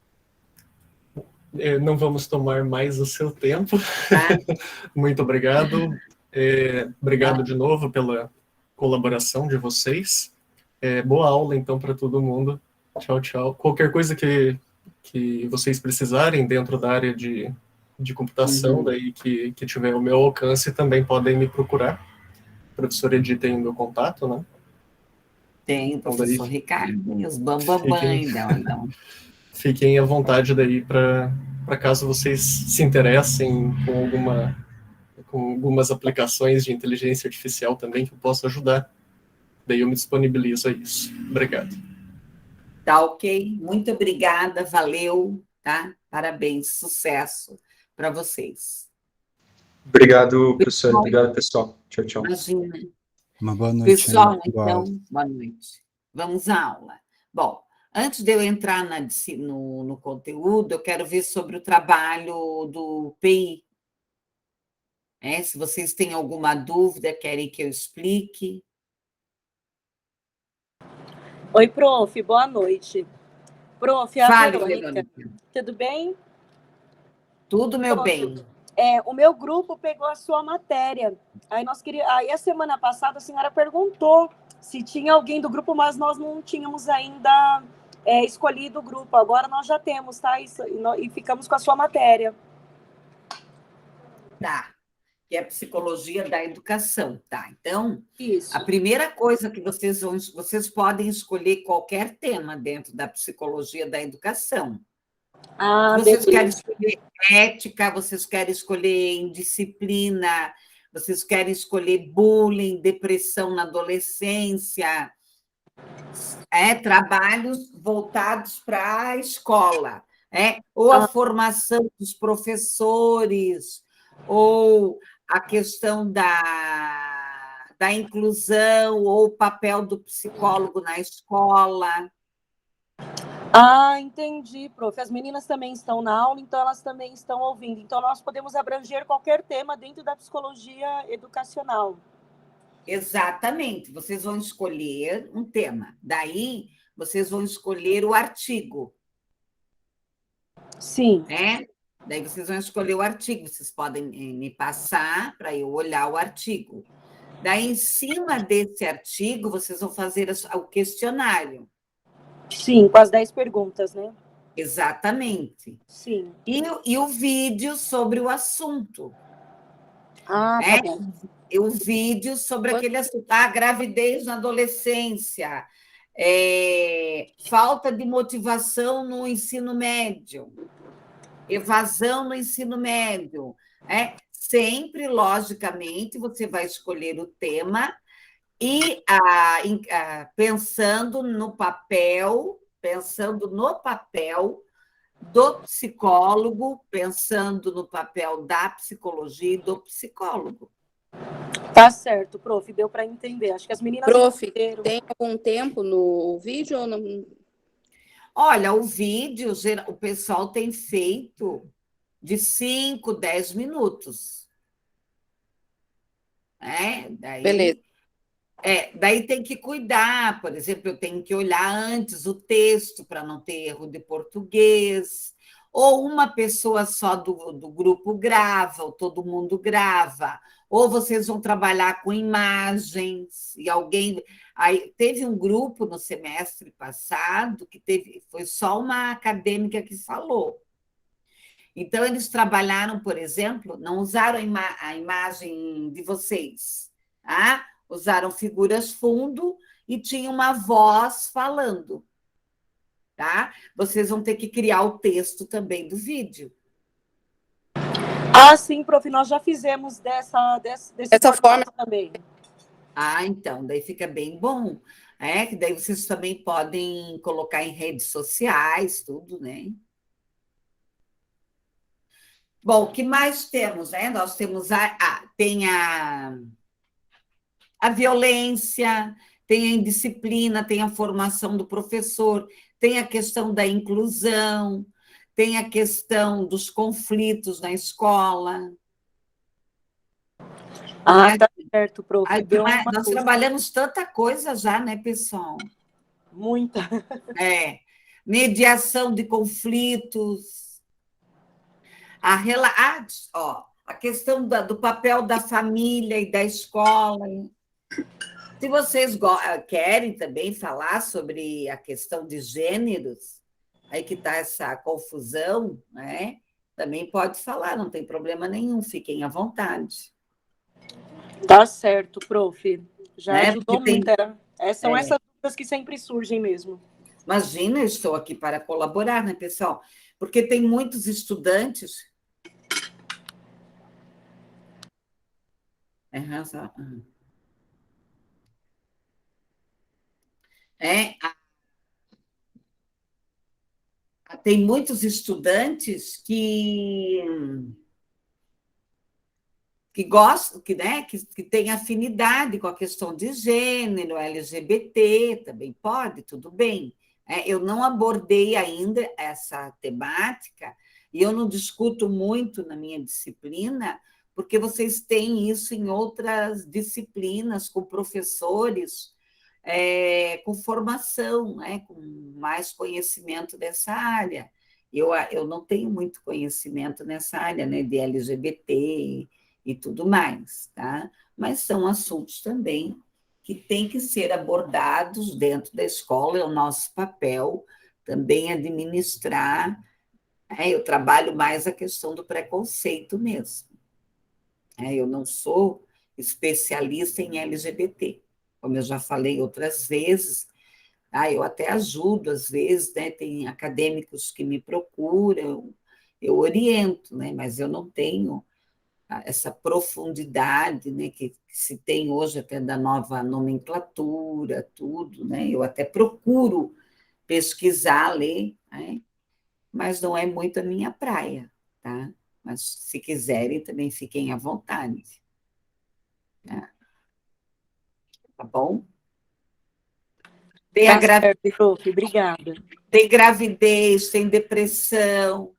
Não vamos tomar mais o seu tempo. Tá? Muito obrigado. Obrigado de novo pela colaboração de vocês. Boa aula, então, para todo mundo. Tchau, tchau. Qualquer coisa que vocês precisarem dentro da área de computação, daí que tiver o meu alcance, também podem me procurar. O professor Edi tem o meu contato, né? Tem o professor Ricardo e os bambambam, então. Fiquem à vontade daí para caso vocês se interessem com algumas aplicações de inteligência artificial também que eu posso ajudar. Daí eu me disponibilizo a isso. Obrigado. Tá ok. Muito obrigada, valeu, tá? Parabéns, sucesso para vocês. Obrigado, professor. Obrigado, pessoal. Tchau, tchau. Imagina. Uma boa noite. Pessoal, então, boa noite. Vamos à aula. Bom, antes de eu entrar no conteúdo, eu quero ver sobre o trabalho do PI. Se vocês têm alguma dúvida, querem que eu explique. Oi, prof, boa noite. Prof, a Fale, Verônica, tudo bem? Tudo, meu bem. O meu grupo pegou a sua matéria. Aí a semana passada a senhora perguntou se tinha alguém do grupo, mas nós não tínhamos ainda escolhido o grupo. Agora nós já temos, tá? E ficamos com a sua matéria. Tá. Que é a psicologia da educação, tá? Então, isso. A primeira coisa que vocês podem escolher qualquer tema dentro da psicologia da educação. Vocês querem escolher ética, vocês querem escolher indisciplina, vocês querem escolher bullying, depressão na adolescência, Trabalhos voltados para a escola, ou a formação dos professores, ou a questão da inclusão, ou o papel do psicólogo na escola. Ah, entendi, prof. As meninas também estão na aula, então elas também estão ouvindo. Então, nós podemos abranger qualquer tema dentro da psicologia educacional. Exatamente. Vocês vão escolher um tema. Daí, vocês vão escolher o artigo. Sim. Daí, vocês vão escolher o artigo. Vocês podem me passar para eu olhar o artigo. Daí, em cima desse artigo, vocês vão fazer o questionário. Sim, com as 10 perguntas, né? Exatamente. Sim. E o vídeo sobre o assunto. Ah, tá bom. E o vídeo sobre aquele assunto. Gravidez na adolescência, falta de motivação no ensino médio, evasão no ensino médio. Sempre, logicamente, você vai escolher o tema e pensando no papel do psicólogo, pensando no papel da psicologia e do psicólogo. Tá certo, prof, deu para entender. Acho que as meninas... Prof, tem algum tempo no vídeo ou não? Olha, o vídeo, o pessoal tem feito de 5, 10 minutos. Beleza. Daí tem que cuidar, por exemplo, eu tenho que olhar antes o texto para não ter erro de português, ou uma pessoa só do grupo grava, ou todo mundo grava, ou vocês vão trabalhar com imagens, e alguém... Aí, teve um grupo no semestre passado que foi só uma acadêmica que falou. Então, eles trabalharam, por exemplo, não usaram a imagem de vocês, tá? Usaram figuras fundo e tinha uma voz falando, tá? Vocês vão ter que criar o texto também do vídeo. Ah, sim, prof, nós já fizemos dessa forma também. Então, daí fica bem bom, que daí vocês também podem colocar em redes sociais, tudo, né? Bom, o que mais temos, né? Nós temos tem a violência, tem a indisciplina, tem a formação do professor, tem a questão da inclusão, tem a questão dos conflitos na escola. Tá certo, prof. Nós trabalhamos tanta coisa já, né, pessoal? Muita. Mediação de conflitos. A questão do papel da família e da escola. Se vocês querem também falar sobre a questão de gêneros, aí que está essa confusão, né? Também pode falar, não tem problema nenhum, fiquem à vontade. Tá certo, prof. Já ajudou muito. São essas dúvidas que sempre surgem mesmo. Imagina, eu estou aqui para colaborar, né, pessoal? Porque tem muitos estudantes... Tem muitos estudantes que gostam, que têm afinidade com a questão de gênero, LGBT, também pode, tudo bem. Eu não abordei ainda essa temática e eu não discuto muito na minha disciplina, porque vocês têm isso em outras disciplinas, com professores com formação, com mais conhecimento dessa área. Eu não tenho muito conhecimento nessa área, né, de LGBT e tudo mais, tá? Mas são assuntos também que têm que ser abordados dentro da escola, é o nosso papel também administrar. Eu trabalho mais a questão do preconceito mesmo. Eu não sou especialista em LGBT, como eu já falei outras vezes. Eu até ajudo, às vezes, né? Tem acadêmicos que me procuram, eu oriento, né? Mas eu não tenho essa profundidade, né, que se tem hoje até da nova nomenclatura, tudo, né? Eu até procuro pesquisar, ler, né? Mas não é muito a minha praia, tá? Mas se quiserem, também fiquem à vontade. Né? Tá bom? Tem, Tá certo, prof. Obrigada. tem gravidez, tem depressão,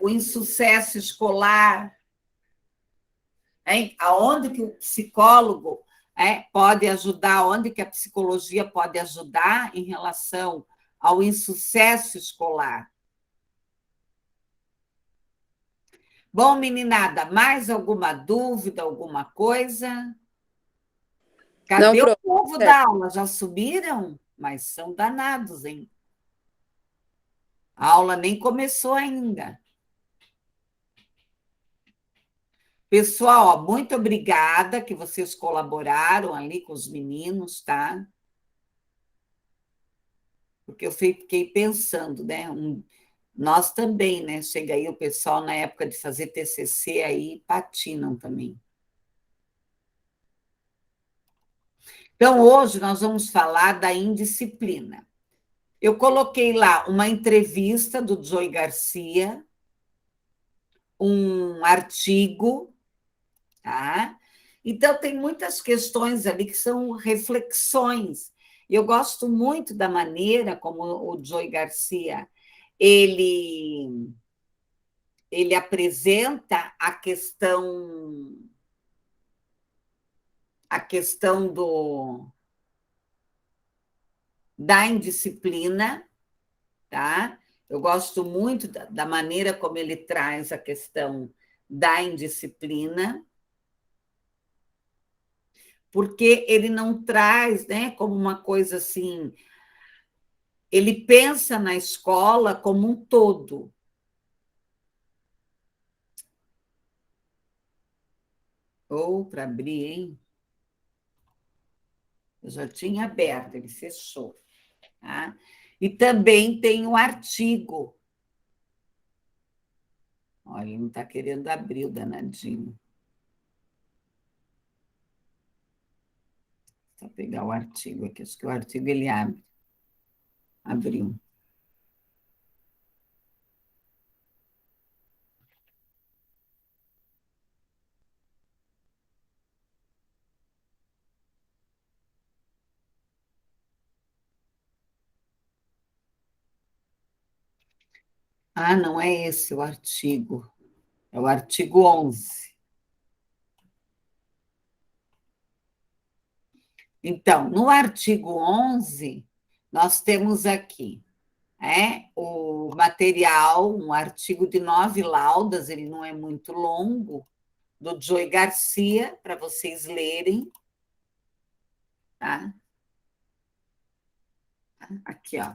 o insucesso escolar, aonde que o psicólogo pode ajudar, onde que a psicologia pode ajudar em relação ao insucesso escolar. Bom, meninada, mais alguma dúvida, alguma coisa? Cadê Não, o povo da aula? Já subiram? Mas são danados, hein? A aula nem começou ainda. Pessoal, ó, muito obrigada que vocês colaboraram ali com os meninos, tá? Porque eu fiquei pensando, né? Nós também, né? Chega aí o pessoal na época de fazer TCC aí patinam também. Então, hoje nós vamos falar da indisciplina. Eu coloquei lá uma entrevista do Joey Garcia, um artigo, tá? Então, tem muitas questões ali que são reflexões. E eu gosto muito da maneira como o Joey Garcia ele apresenta a questão da indisciplina, tá? Eu gosto muito da maneira como ele traz a questão da indisciplina, porque ele não traz, né, como uma coisa assim, ele pensa na escola como um todo. Ou para abrir, hein? Eu já tinha aberto, ele fechou. Tá? E também tem um artigo. Olha, ele não está querendo abrir o danadinho. Vou pegar o artigo aqui, acho que o artigo ele abre. Abriu. Ah, não é esse o artigo. É o artigo 11. Então, no artigo 11, nós temos aqui o material, um artigo de 9 laudas, ele não é muito longo, do Joey Garcia, para vocês lerem. Tá? Aqui, ó.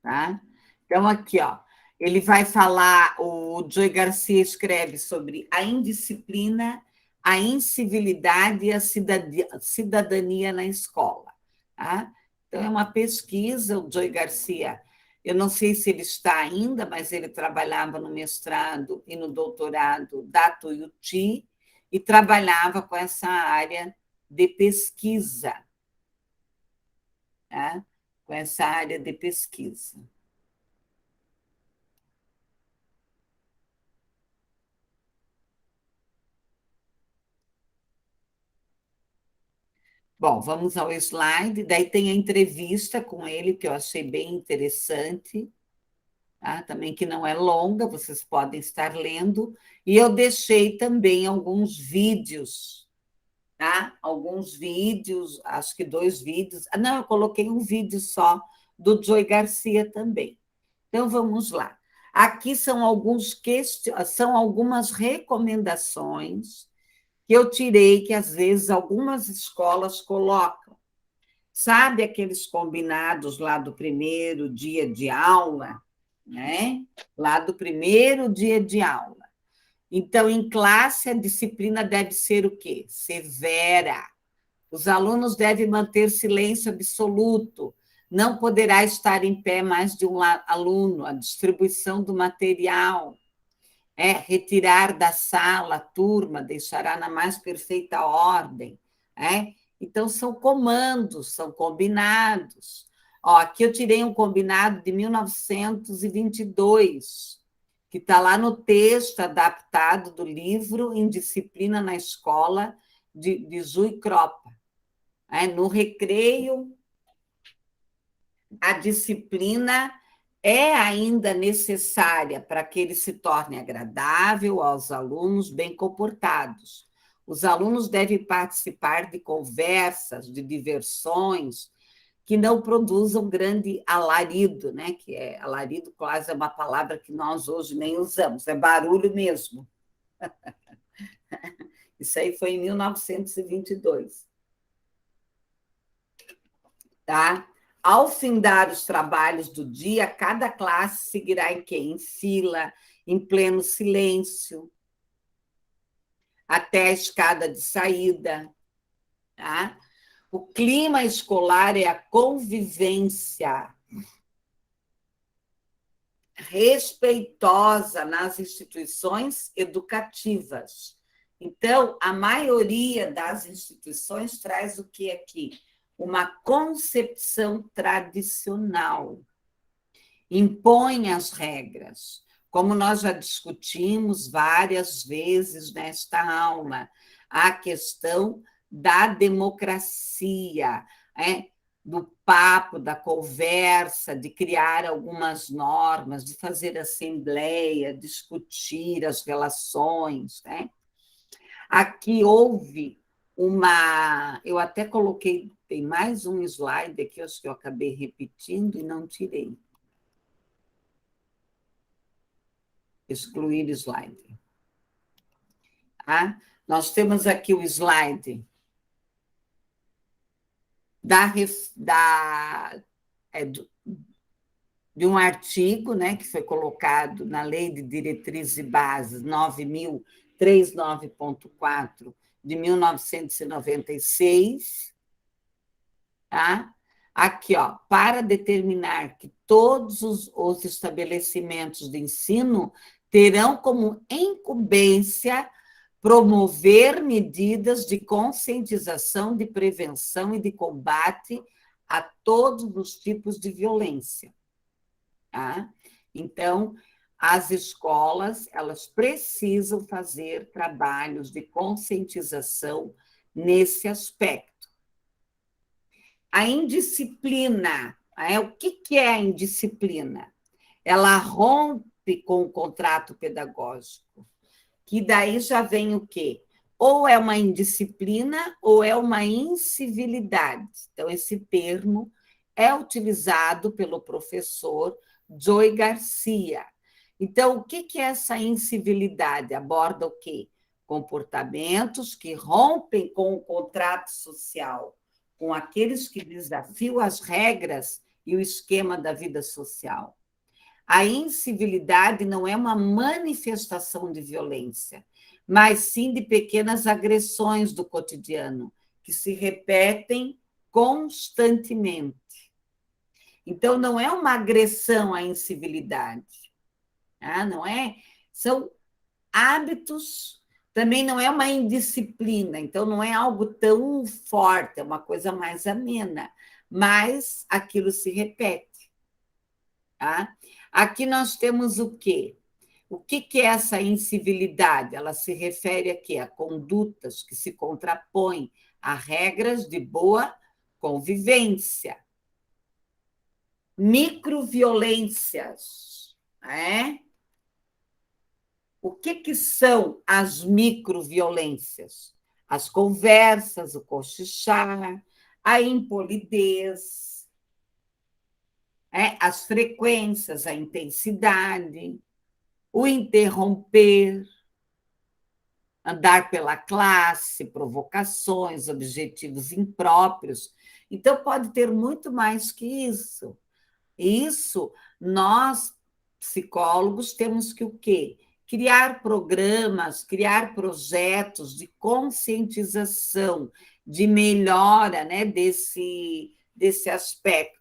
Tá? Então, aqui, ó. Ele vai falar, o Joey Garcia escreve sobre a indisciplina, a incivilidade e a cidadania na escola. Tá? Então, é uma pesquisa, o Joey Garcia, eu não sei se ele está ainda, mas ele trabalhava no mestrado e no doutorado da Tuiuti e trabalhava com essa área de pesquisa. Tá? Com essa área de pesquisa. Bom, vamos ao slide. Daí tem a entrevista com ele, que eu achei bem interessante, tá? Também que não é longa, vocês podem estar lendo. E eu deixei também alguns vídeos, tá? Alguns vídeos, acho que 2 vídeos. Ah, não, eu coloquei um vídeo só do Joey Garcia também. Então, vamos lá. Aqui são algumas recomendações que eu tirei, que às vezes algumas escolas colocam. Sabe aqueles combinados lá do primeiro dia de aula? Né? Lá do primeiro dia de aula. Então, em classe, a disciplina deve ser o quê? Severa. Os alunos devem manter silêncio absoluto. Não poderá estar em pé mais de um aluno. A distribuição do material. retirar da sala a turma, deixará na mais perfeita ordem. Então, são comandos, são combinados. Aqui eu tirei um combinado de 1922, que está lá no texto adaptado do livro Indisciplina na Escola, de Zui Cropa. No recreio, a disciplina é ainda necessária para que ele se torne agradável aos alunos bem comportados. Os alunos devem participar de conversas, de diversões, que não produzam grande alarido, né? Que alarido quase é uma palavra que nós hoje nem usamos, é barulho mesmo. Isso aí foi em 1922. Tá? Ao findar os trabalhos do dia, cada classe seguirá em quê? Em fila, em pleno silêncio, até a escada de saída. Tá? O clima escolar é a convivência respeitosa nas instituições educativas. Então, a maioria das instituições traz o que aqui? Uma concepção tradicional. Impõe as regras, como nós já discutimos várias vezes nesta aula, a questão da democracia, do papo, da conversa, de criar algumas normas, de fazer assembleia, discutir as relações. Aqui houve uma... Eu até coloquei, tem mais um slide aqui, acho que eu acabei repetindo e não tirei. Excluir slide. Nós temos aqui o slide de um artigo, né, que foi colocado na Lei de Diretrizes e Bases 9.039.4 de 1996. Tá? Aqui, para determinar que todos os estabelecimentos de ensino terão como incumbência promover medidas de conscientização, de prevenção e de combate a todos os tipos de violência. Tá? Então, as escolas, elas precisam fazer trabalhos de conscientização nesse aspecto. A indisciplina, o que é a indisciplina? Ela rompe com o contrato pedagógico, que daí já vem o quê? Ou é uma indisciplina ou é uma incivilidade. Então, esse termo é utilizado pelo professor Joey Garcia. Então, o que é essa incivilidade? Aborda o quê? Comportamentos que rompem com o contrato social, com aqueles que desafiam as regras e o esquema da vida social. A incivilidade não é uma manifestação de violência, mas sim de pequenas agressões do cotidiano, que se repetem constantemente. Então, não é uma agressão à incivilidade, não é? São hábitos, também não é uma indisciplina, então não é algo tão forte, é uma coisa mais amena, mas aquilo se repete. Tá? Aqui nós temos o quê? O que é essa incivilidade? Ela se refere a quê? A condutas que se contrapõem a regras de boa convivência. Microviolências. O que são as microviolências? As conversas, o cochichar, a impolidez, as frequências, a intensidade, o interromper, andar pela classe, provocações, objetivos impróprios. Então, pode ter muito mais que isso. Isso, nós, psicólogos, temos que o quê? Criar programas, criar projetos de conscientização, de melhora, né, desse aspecto.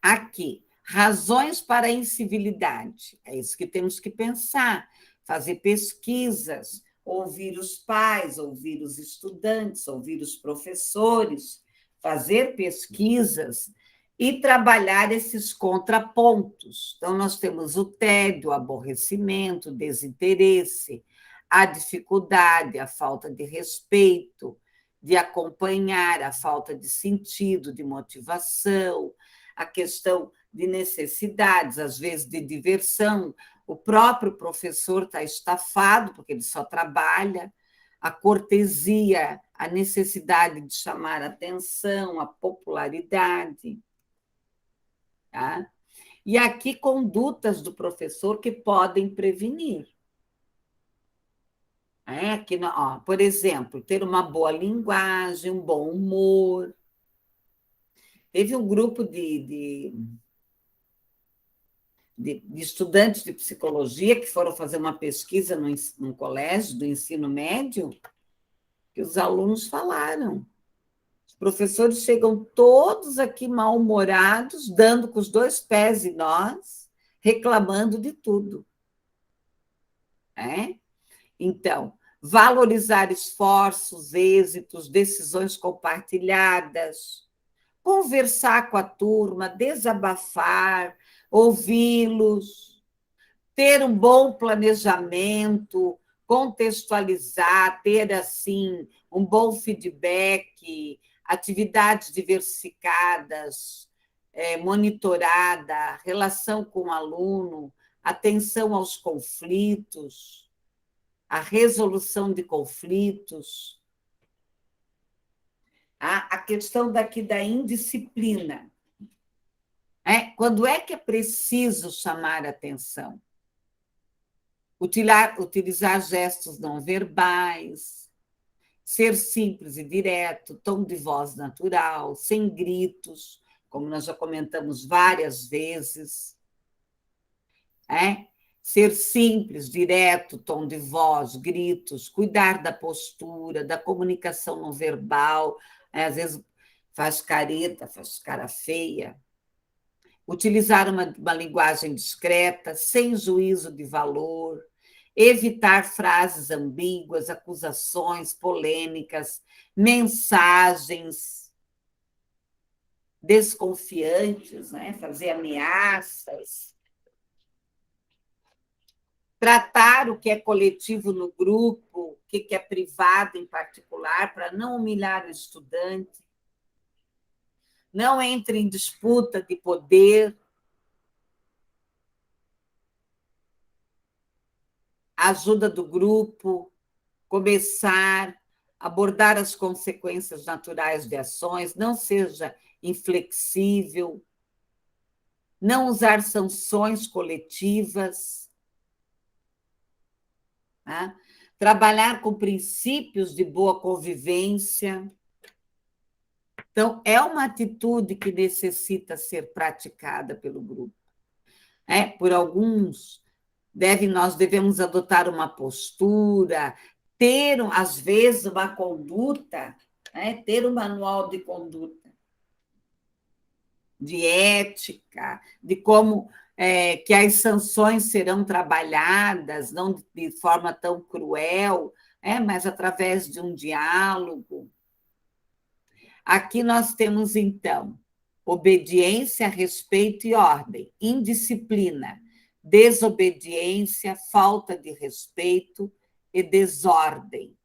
Aqui, Razões para a incivilidade. É isso que temos que pensar. Fazer pesquisas, ouvir os pais, ouvir os estudantes, ouvir os professores, fazer pesquisas e trabalhar esses contrapontos. Então, nós temos o tédio, o aborrecimento, o desinteresse, a dificuldade, a falta de respeito, de acompanhar, a falta de sentido, de motivação, a questão de necessidades, às vezes de diversão. O próprio professor está estafado, porque ele só trabalha, a cortesia, a necessidade de chamar a atenção, a popularidade. Tá? E aqui, condutas do professor que podem prevenir. Aqui, ó, por exemplo, ter uma boa linguagem, um bom humor. Teve um grupo de estudantes de psicologia que foram fazer uma pesquisa no colégio do ensino médio, que os alunos falaram. Os professores chegam todos aqui mal-humorados, dando com os 2 pés em nós, reclamando de tudo. Então, valorizar esforços, êxitos, decisões compartilhadas, conversar com a turma, desabafar, ouvi-los, ter um bom planejamento, contextualizar, ter assim um bom feedback, atividades diversificadas, monitorada, relação com o aluno, atenção aos conflitos, a resolução de conflitos, a questão daqui da indisciplina. Quando é que é preciso chamar a atenção? Utilizar gestos não verbais, ser simples e direto, tom de voz natural, sem gritos, como nós já comentamos várias vezes. Ser simples, direto, tom de voz, gritos, cuidar da postura, da comunicação não verbal, às vezes faz careta, faz cara feia. Utilizar uma linguagem discreta, sem juízo de valor, evitar frases ambíguas, acusações, polêmicas, mensagens desconfiantes, fazer ameaças. Tratar o que é coletivo no grupo, o que é privado em particular, para não humilhar o estudante. Não entre em disputa de poder. Ajuda do grupo, começar, abordar as consequências naturais de ações, não seja inflexível, não usar sanções coletivas. Trabalhar com princípios de boa convivência. Então, é uma atitude que necessita ser praticada pelo grupo. Por alguns, nós devemos adotar uma postura, ter, às vezes, uma conduta, ter um manual de conduta, de ética, de como que as sanções serão trabalhadas, não de forma tão cruel, mas através de um diálogo. Aqui nós temos, então, obediência, respeito e ordem, indisciplina, desobediência, falta de respeito e desordem.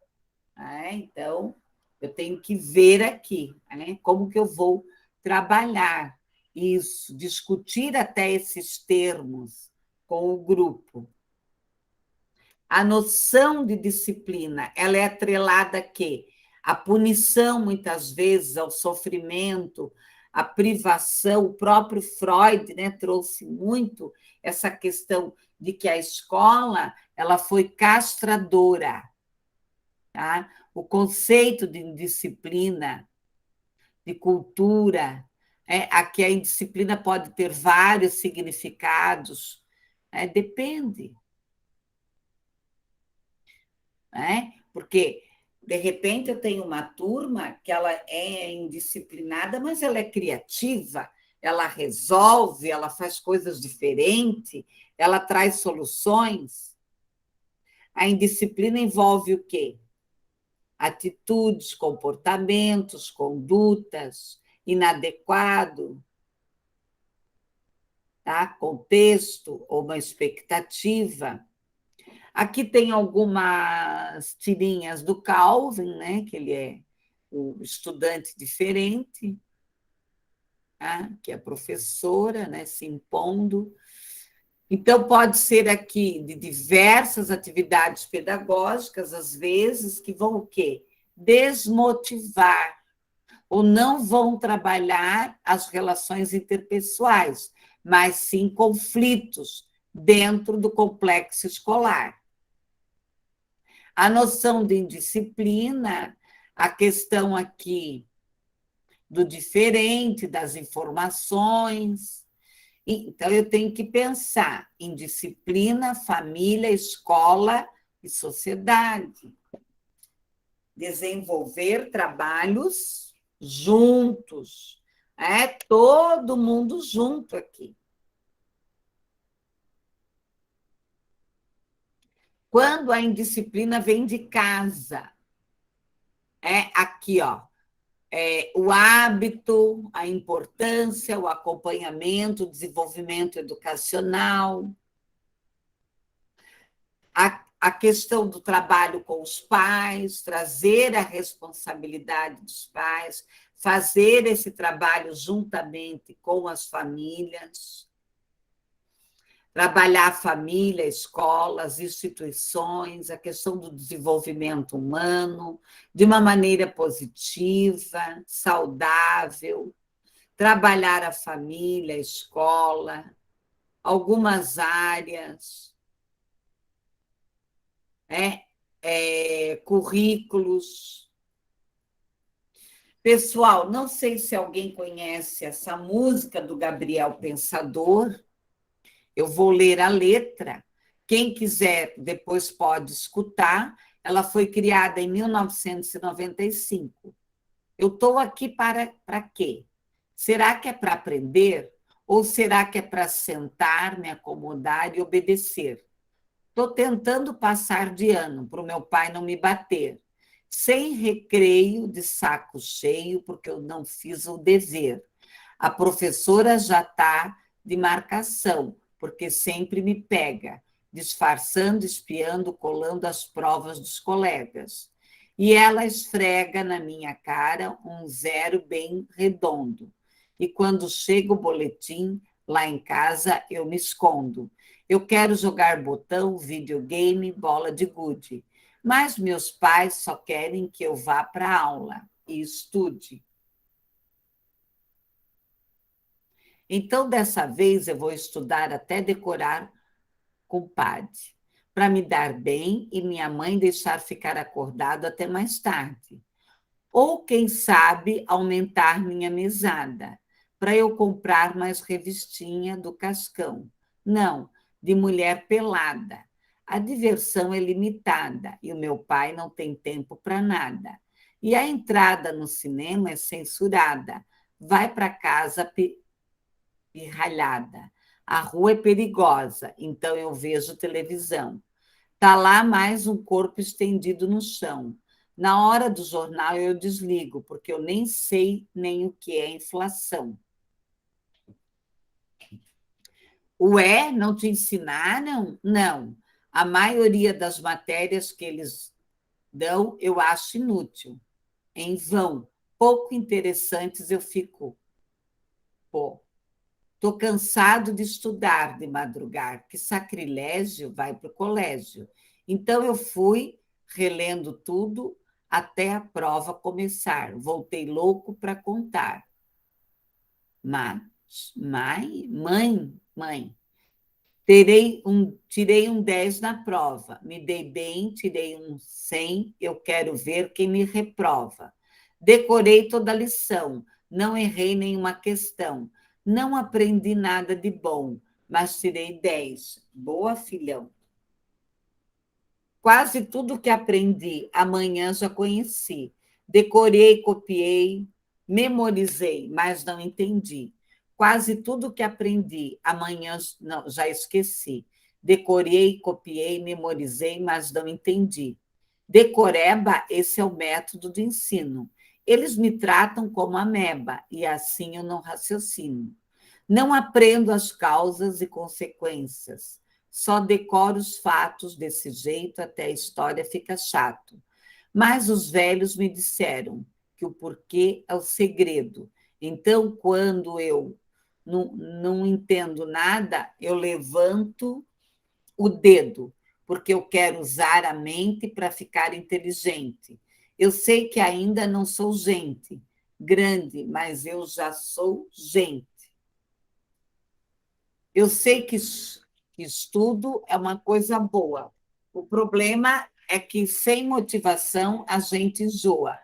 Então, eu tenho que ver aqui como que eu vou trabalhar isso, discutir até esses termos com o grupo. A noção de disciplina, ela é atrelada a quê? A punição, muitas vezes, ao sofrimento, a privação. O próprio Freud trouxe muito essa questão de que a escola ela foi castradora. Tá? O conceito de indisciplina, de cultura, aqui a indisciplina pode ter vários significados, depende. Porque, de repente, eu tenho uma turma que ela é indisciplinada, mas ela é criativa, ela resolve, ela faz coisas diferentes, ela traz soluções. A indisciplina envolve o quê? Atitudes, comportamentos, condutas, inadequado, tá? Contexto ou uma expectativa. Aqui tem algumas tirinhas do Calvin, né? Que ele é o estudante diferente, tá? Que é a professora, né? Se impondo. Então, pode ser aqui de diversas atividades pedagógicas, às vezes, que vão o quê? Desmotivar, ou não vão trabalhar as relações interpessoais, mas sim conflitos dentro do complexo escolar. A noção de indisciplina, a questão aqui do diferente, das informações. Então, eu tenho que pensar em disciplina, família, escola e sociedade. Desenvolver trabalhos juntos. Todo mundo junto aqui. Quando a indisciplina vem de casa, aqui, ó, o hábito, a importância, o acompanhamento, o desenvolvimento educacional, a questão do trabalho com os pais, trazer a responsabilidade dos pais, fazer esse trabalho juntamente com as famílias, trabalhar a família, escolas, instituições, a questão do desenvolvimento humano, de uma maneira positiva, saudável, trabalhar a família, a escola, algumas áreas, currículos. Pessoal, não sei se alguém conhece essa música do Gabriel Pensador. Eu vou ler a letra. Quem quiser, depois pode escutar. Ela foi criada em 1995. Eu estou aqui para quê? Será que é para aprender? Ou será que é para sentar, me acomodar e obedecer? Estou tentando passar de ano para o meu pai não me bater. Sem recreio, de saco cheio, porque eu não fiz o dever. A professora já está de marcação, porque sempre me pega, disfarçando, espiando, colando as provas dos colegas. E ela esfrega na minha cara um 0 bem redondo. E quando chega o boletim, lá em casa eu me escondo. Eu quero jogar botão, videogame, bola de gude. Mas meus pais só querem que eu vá para a aula e estude. Então, dessa vez, eu vou estudar até decorar compadre, para me dar bem e minha mãe deixar ficar acordado até mais tarde. Ou, quem sabe, aumentar minha mesada, para eu comprar mais revistinha do Cascão. Não, de mulher pelada. A diversão é limitada e o meu pai não tem tempo para nada. E a entrada no cinema é censurada. Vai para casa pirralhada. A rua é perigosa, então eu vejo televisão. Está lá mais um corpo estendido no chão. Na hora do jornal eu desligo, porque eu nem sei nem o que é inflação. Ué, não te ensinaram? Não. A maioria das matérias que eles dão eu acho inútil, em vão, pouco interessantes eu fico. Estou cansado de estudar, de madrugar, que sacrilégio vai para o colégio. Então eu fui relendo tudo até a prova começar. Voltei louco para contar. Mas, mãe, tirei um 10 na prova, me dei bem, tirei um 100, eu quero ver quem me reprova. Decorei toda a lição, não errei nenhuma questão, não aprendi nada de bom, mas tirei 10. Boa, filhão. Quase tudo que aprendi, amanhã já conheci. Decorei, copiei, memorizei, mas não entendi. Quase tudo que aprendi, amanhã não, já esqueci. Decorei, copiei, memorizei, mas não entendi. Decoreba, esse é o método de ensino. Eles me tratam como ameba, e assim eu não raciocino. Não aprendo as causas e consequências, só decoro os fatos desse jeito até a história fica chato. Mas os velhos me disseram que o porquê é o segredo. Então, quando eu não entendo nada, eu levanto o dedo, porque eu quero usar a mente para ficar inteligente. Eu sei que ainda não sou gente grande, mas eu já sou gente. Eu sei que estudo é uma coisa boa. O problema é que, sem motivação, a gente enjoa.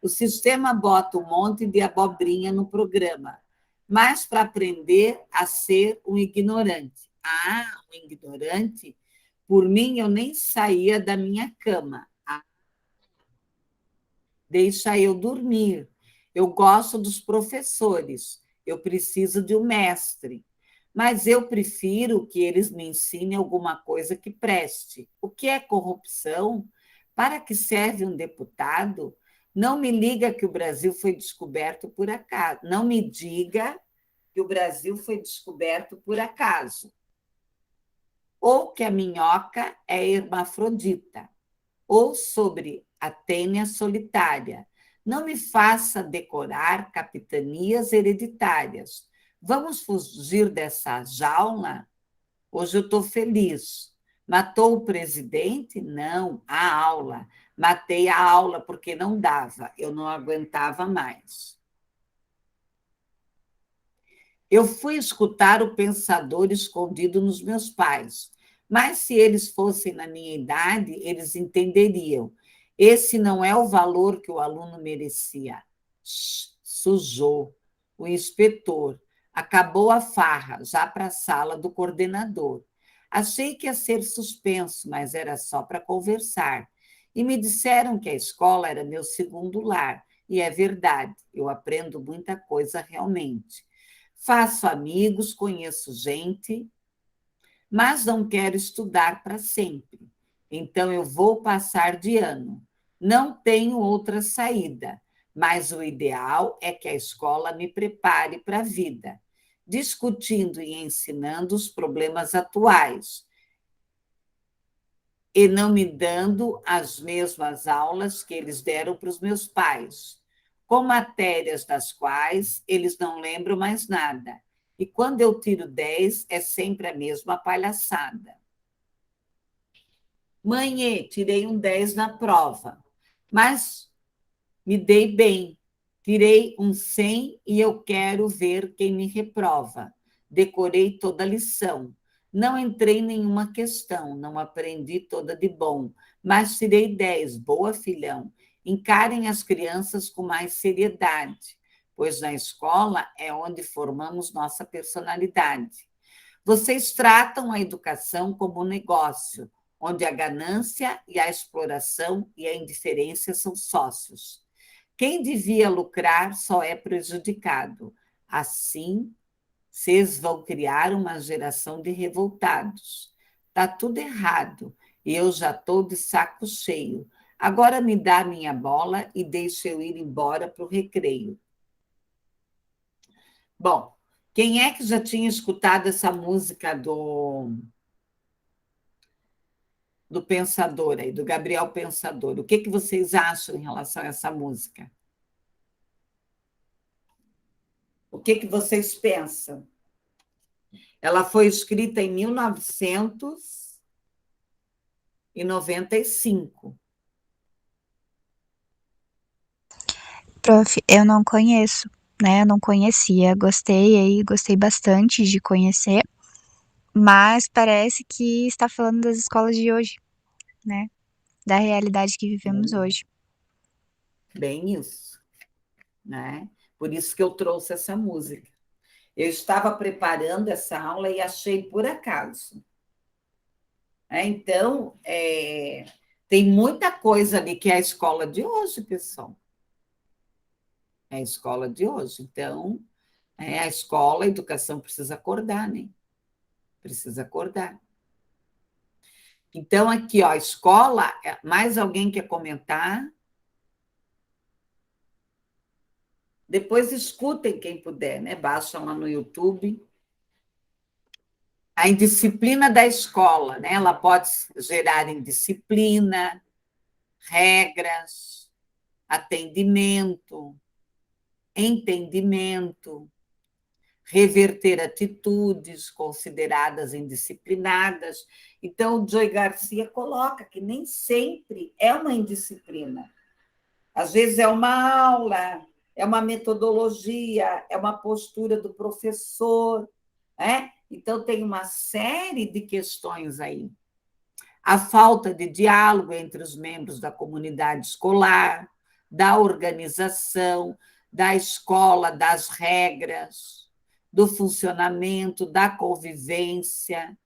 O sistema bota um monte de abobrinha no programa, mas para aprender a ser um ignorante. Ah, um ignorante? Por mim, eu nem saía da minha cama. Ah, deixa eu dormir. Eu gosto dos professores. Eu preciso de um mestre. Mas eu prefiro que eles me ensinem alguma coisa que preste. O que é corrupção? Para que serve um deputado? Não me liga que o Brasil foi descoberto por acaso. Não me diga que o Brasil foi descoberto por acaso. Ou que a minhoca é hermafrodita. Ou sobre a tênia solitária. Não me faça decorar capitanias hereditárias. Vamos fugir dessa jaula? Hoje eu estou feliz. Matou o presidente? Não, a aula. Matei a aula porque não dava, eu não aguentava mais. Eu fui escutar o pensador escondido nos meus pais, mas se eles fossem na minha idade, eles entenderiam. Esse não é o valor que o aluno merecia. Sujou. O inspetor. Acabou a farra, já para a sala do coordenador. Achei que ia ser suspenso, mas era só para conversar. E me disseram que a escola era meu segundo lar. E é verdade, eu aprendo muita coisa realmente. Faço amigos, conheço gente, mas não quero estudar para sempre. Então eu vou passar de ano. Não tenho outra saída, mas o ideal é que a escola me prepare para a vida, discutindo e ensinando os problemas atuais e não me dando as mesmas aulas que eles deram para os meus pais, com matérias das quais eles não lembram mais nada. E quando eu tiro 10, é sempre a mesma palhaçada. Mãe, tirei um 10 na prova, mas me dei bem. Tirei um 100 e eu quero ver quem me reprova. Decorei toda a lição. Não entrei em nenhuma questão, não aprendi toda de bom, mas tirei 10. Boa, filhão. Encarem as crianças com mais seriedade, pois na escola é onde formamos nossa personalidade. Vocês tratam a educação como um negócio, onde a ganância e a exploração e a indiferença são sócios. Quem devia lucrar só é prejudicado. Assim, vocês vão criar uma geração de revoltados. Está tudo errado e eu já estou de saco cheio. Agora me dá minha bola e deixa eu ir embora para o recreio. Bom, quem é que já tinha escutado essa música do Pensador aí, do Gabriel Pensador? O que vocês acham em relação a essa música? O que vocês pensam? Ela foi escrita em 1995. Prof, eu não conheço, né? Eu não conhecia. Gostei bastante de conhecer, mas parece que está falando das escolas de hoje, né? Da realidade que vivemos hoje. Bem isso, né? Por isso que eu trouxe essa música. Eu estava preparando essa aula e achei por acaso. Então, tem muita coisa ali que é a escola de hoje, pessoal. É a escola de hoje. Então, A escola, a educação precisa acordar, né? Precisa acordar. Então, aqui, ó, escola, mais alguém quer comentar? Depois escutem quem puder, né? Baixam lá no YouTube. A indisciplina da escola, né? Ela pode gerar indisciplina, regras, atendimento, entendimento, reverter atitudes consideradas indisciplinadas. Então, o Joy Garcia coloca que nem sempre é uma indisciplina. Às vezes é uma aula, é uma metodologia, é uma postura do professor, né? Então, tem uma série de questões aí. A falta de diálogo entre os membros da comunidade escolar, da organização, da escola, das regras, do funcionamento, da convivência,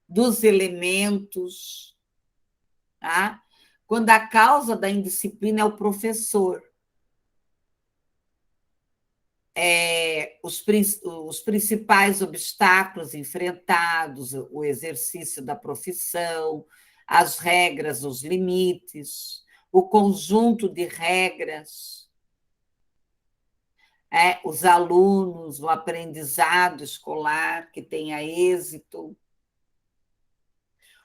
dos elementos, tá? Quando a causa da indisciplina é o professor. Os principais obstáculos enfrentados, o exercício da profissão, as regras, os limites, o conjunto de regras, os alunos, o aprendizado escolar que tenha êxito.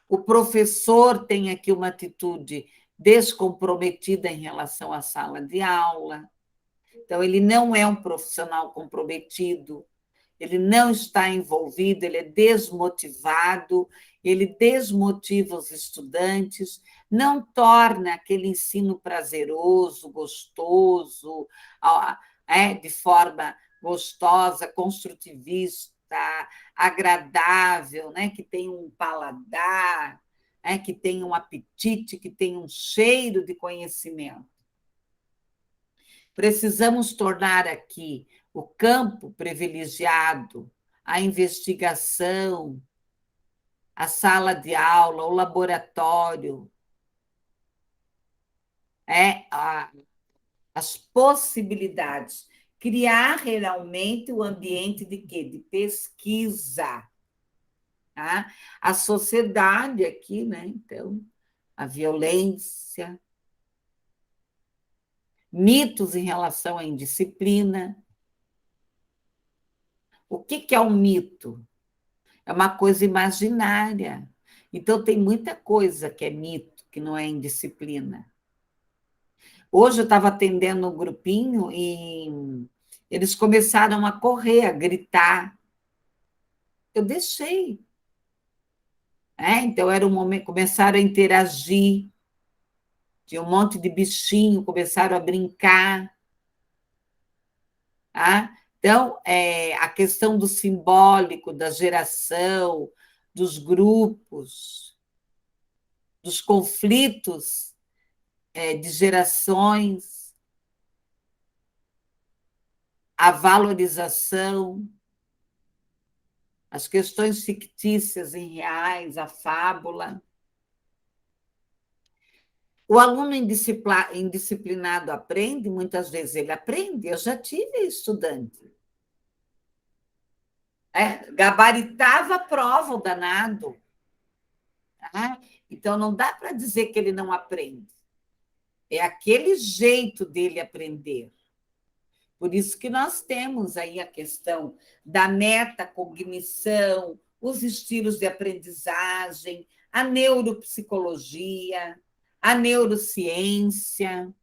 O professor tem aqui uma atitude descomprometida em relação à sala de aula. Então, ele não é um profissional comprometido, ele não está envolvido, ele é desmotivado, ele desmotiva os estudantes, não torna aquele ensino prazeroso, gostoso, de forma gostosa, construtivista, agradável, né? Que tenha um paladar, que tenha um apetite, que tenha um cheiro de conhecimento. Precisamos tornar aqui o campo privilegiado, a investigação, a sala de aula, o laboratório, as possibilidades, criar realmente o ambiente de quê? De pesquisa. Tá? A sociedade aqui, né? Então, a violência, mitos em relação à indisciplina. O que é um mito? É uma coisa imaginária. Então, tem muita coisa que é mito, que não é indisciplina. Hoje eu estava atendendo um grupinho e eles começaram a correr, a gritar. Eu deixei. Então, era um momento, começaram a interagir. Tinha um monte de bichinho, começaram a brincar. Tá? Então, a questão do simbólico, da geração, dos grupos, dos conflitos de gerações, a valorização, as questões fictícias e reais, a fábula. O aluno indisciplinado aprende, muitas vezes ele aprende. Eu já tive estudante. Gabaritava a prova, o danado. Tá? Então, não dá para dizer que ele não aprende. É aquele jeito dele aprender. Por isso que nós temos aí a questão da metacognição, os estilos de aprendizagem, a neuropsicologia, a neurociência.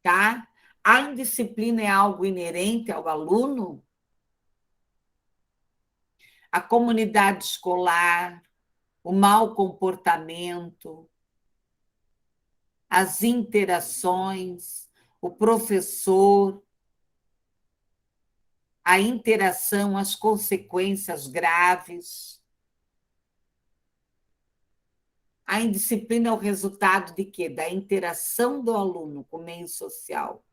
Tá? A indisciplina é algo inerente ao aluno? A comunidade escolar, o mau comportamento, as interações, o professor, a interação, as consequências graves. A indisciplina é o resultado de quê? Da interação do aluno com o meio social.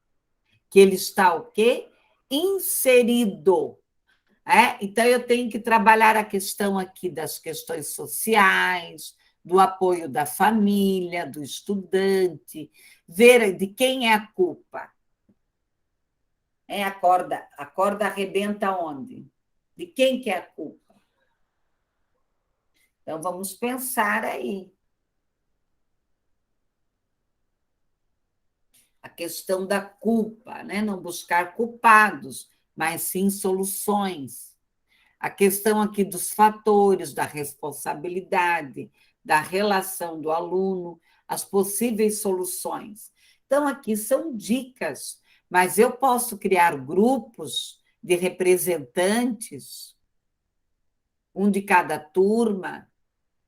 Que ele está o quê? Inserido. Então, eu tenho que trabalhar a questão aqui das questões sociais, do apoio da família, do estudante, ver de quem é a culpa. A corda arrebenta onde? De quem que é a culpa? Então, vamos pensar aí. A questão da culpa, né? Não buscar culpados, mas sim soluções. A questão aqui dos fatores, da responsabilidade, da relação do aluno, as possíveis soluções. Então, aqui são dicas, mas eu posso criar grupos de representantes, um de cada turma,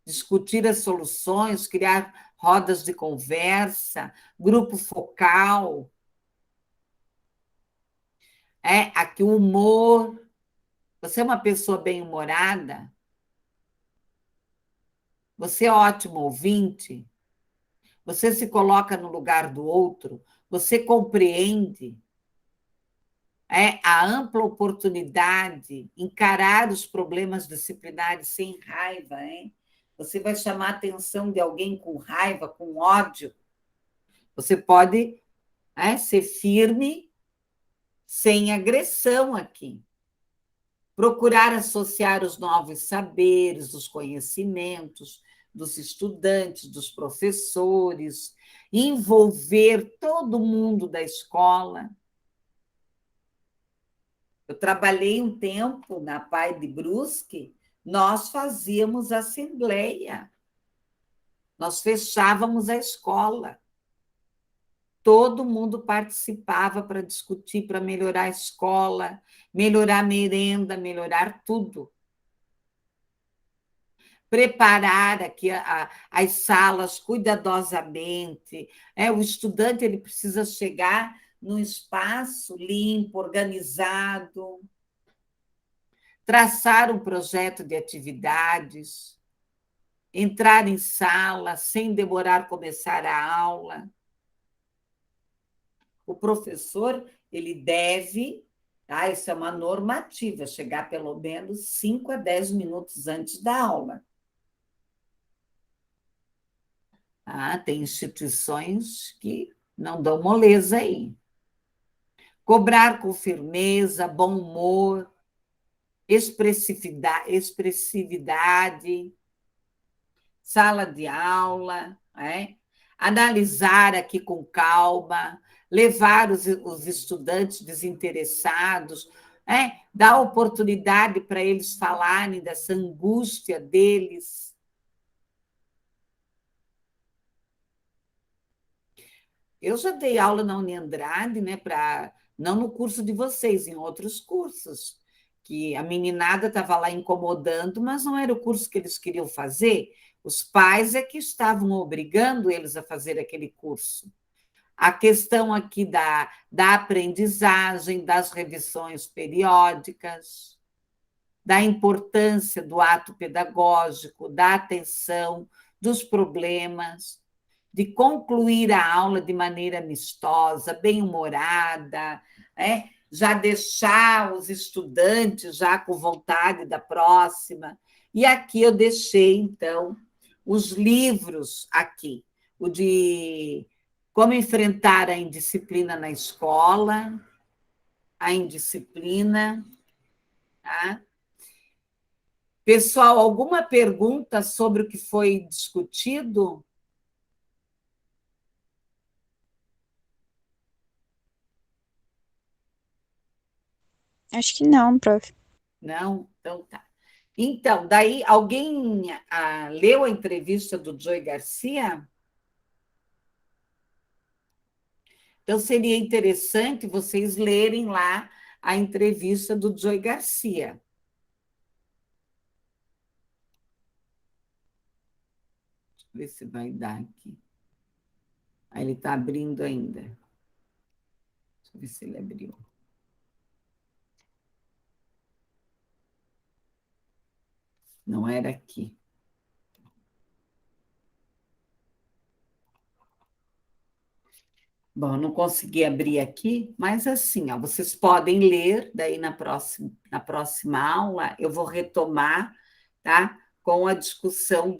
discutir as soluções, criar rodas de conversa, grupo focal. Aqui o humor. Você é uma pessoa bem-humorada? Você é ótimo ouvinte? Você se coloca no lugar do outro? Você compreende? A ampla oportunidade, encarar os problemas disciplinares sem raiva, hein? Você vai chamar a atenção de alguém com raiva, com ódio. Você pode ser firme, sem agressão aqui. Procurar associar os novos saberes, os conhecimentos dos estudantes, dos professores, envolver todo mundo da escola. Eu trabalhei um tempo na Pai de Brusque, nós fazíamos assembleia, nós fechávamos a escola. Todo mundo participava para discutir, para melhorar a escola, melhorar a merenda, melhorar tudo. Preparar aqui as salas cuidadosamente. O estudante ele precisa chegar num espaço limpo, organizado, traçar um projeto de atividades, entrar em sala sem demorar começar a aula. O professor, ele deve, isso é uma normativa, chegar pelo menos 5 a 10 minutos antes da aula. Tem instituições que não dão moleza aí. Cobrar com firmeza, bom humor, expressividade, sala de aula, analisar aqui com calma, levar os estudantes desinteressados, dar oportunidade para eles falarem dessa angústia deles. Eu já dei aula na Uniandrade, não no curso de vocês, em outros cursos, que a meninada estava lá incomodando, mas não era o curso que eles queriam fazer. Os pais é que estavam obrigando eles a fazer aquele curso. A questão aqui da aprendizagem, das revisões periódicas, da importância do ato pedagógico, da atenção, dos problemas, de concluir a aula de maneira amistosa, bem-humorada, já deixar os estudantes já com vontade da próxima. E aqui eu deixei, então, os livros aqui, o de Como Enfrentar a Indisciplina na Escola, a Indisciplina. Tá? Pessoal, alguma pergunta sobre o que foi discutido? Acho que não, prof. Não? Então tá. Então, daí, alguém leu a entrevista do Joey Garcia? Então, seria interessante vocês lerem lá a entrevista do Joey Garcia. Deixa eu ver se vai dar aqui. Ele está abrindo ainda. Deixa eu ver se ele abriu. Não era aqui. Bom, não consegui abrir aqui, mas assim, vocês podem ler, daí na próxima aula eu vou retomar, tá? Com a discussão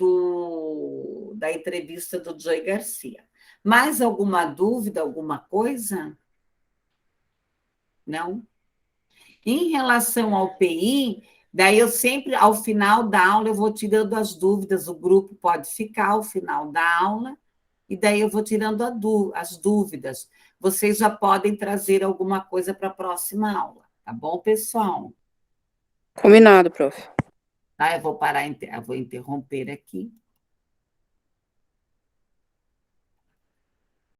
da entrevista do Joey Garcia. Mais alguma dúvida, alguma coisa? Não? Em relação ao PI, daí eu sempre, ao final da aula, eu vou tirando as dúvidas, o grupo pode ficar ao final da aula, e daí eu vou tirando as dúvidas. Vocês já podem trazer alguma coisa para a próxima aula, tá bom, pessoal? Combinado, prof. Tá, eu vou parar, eu vou interromper aqui.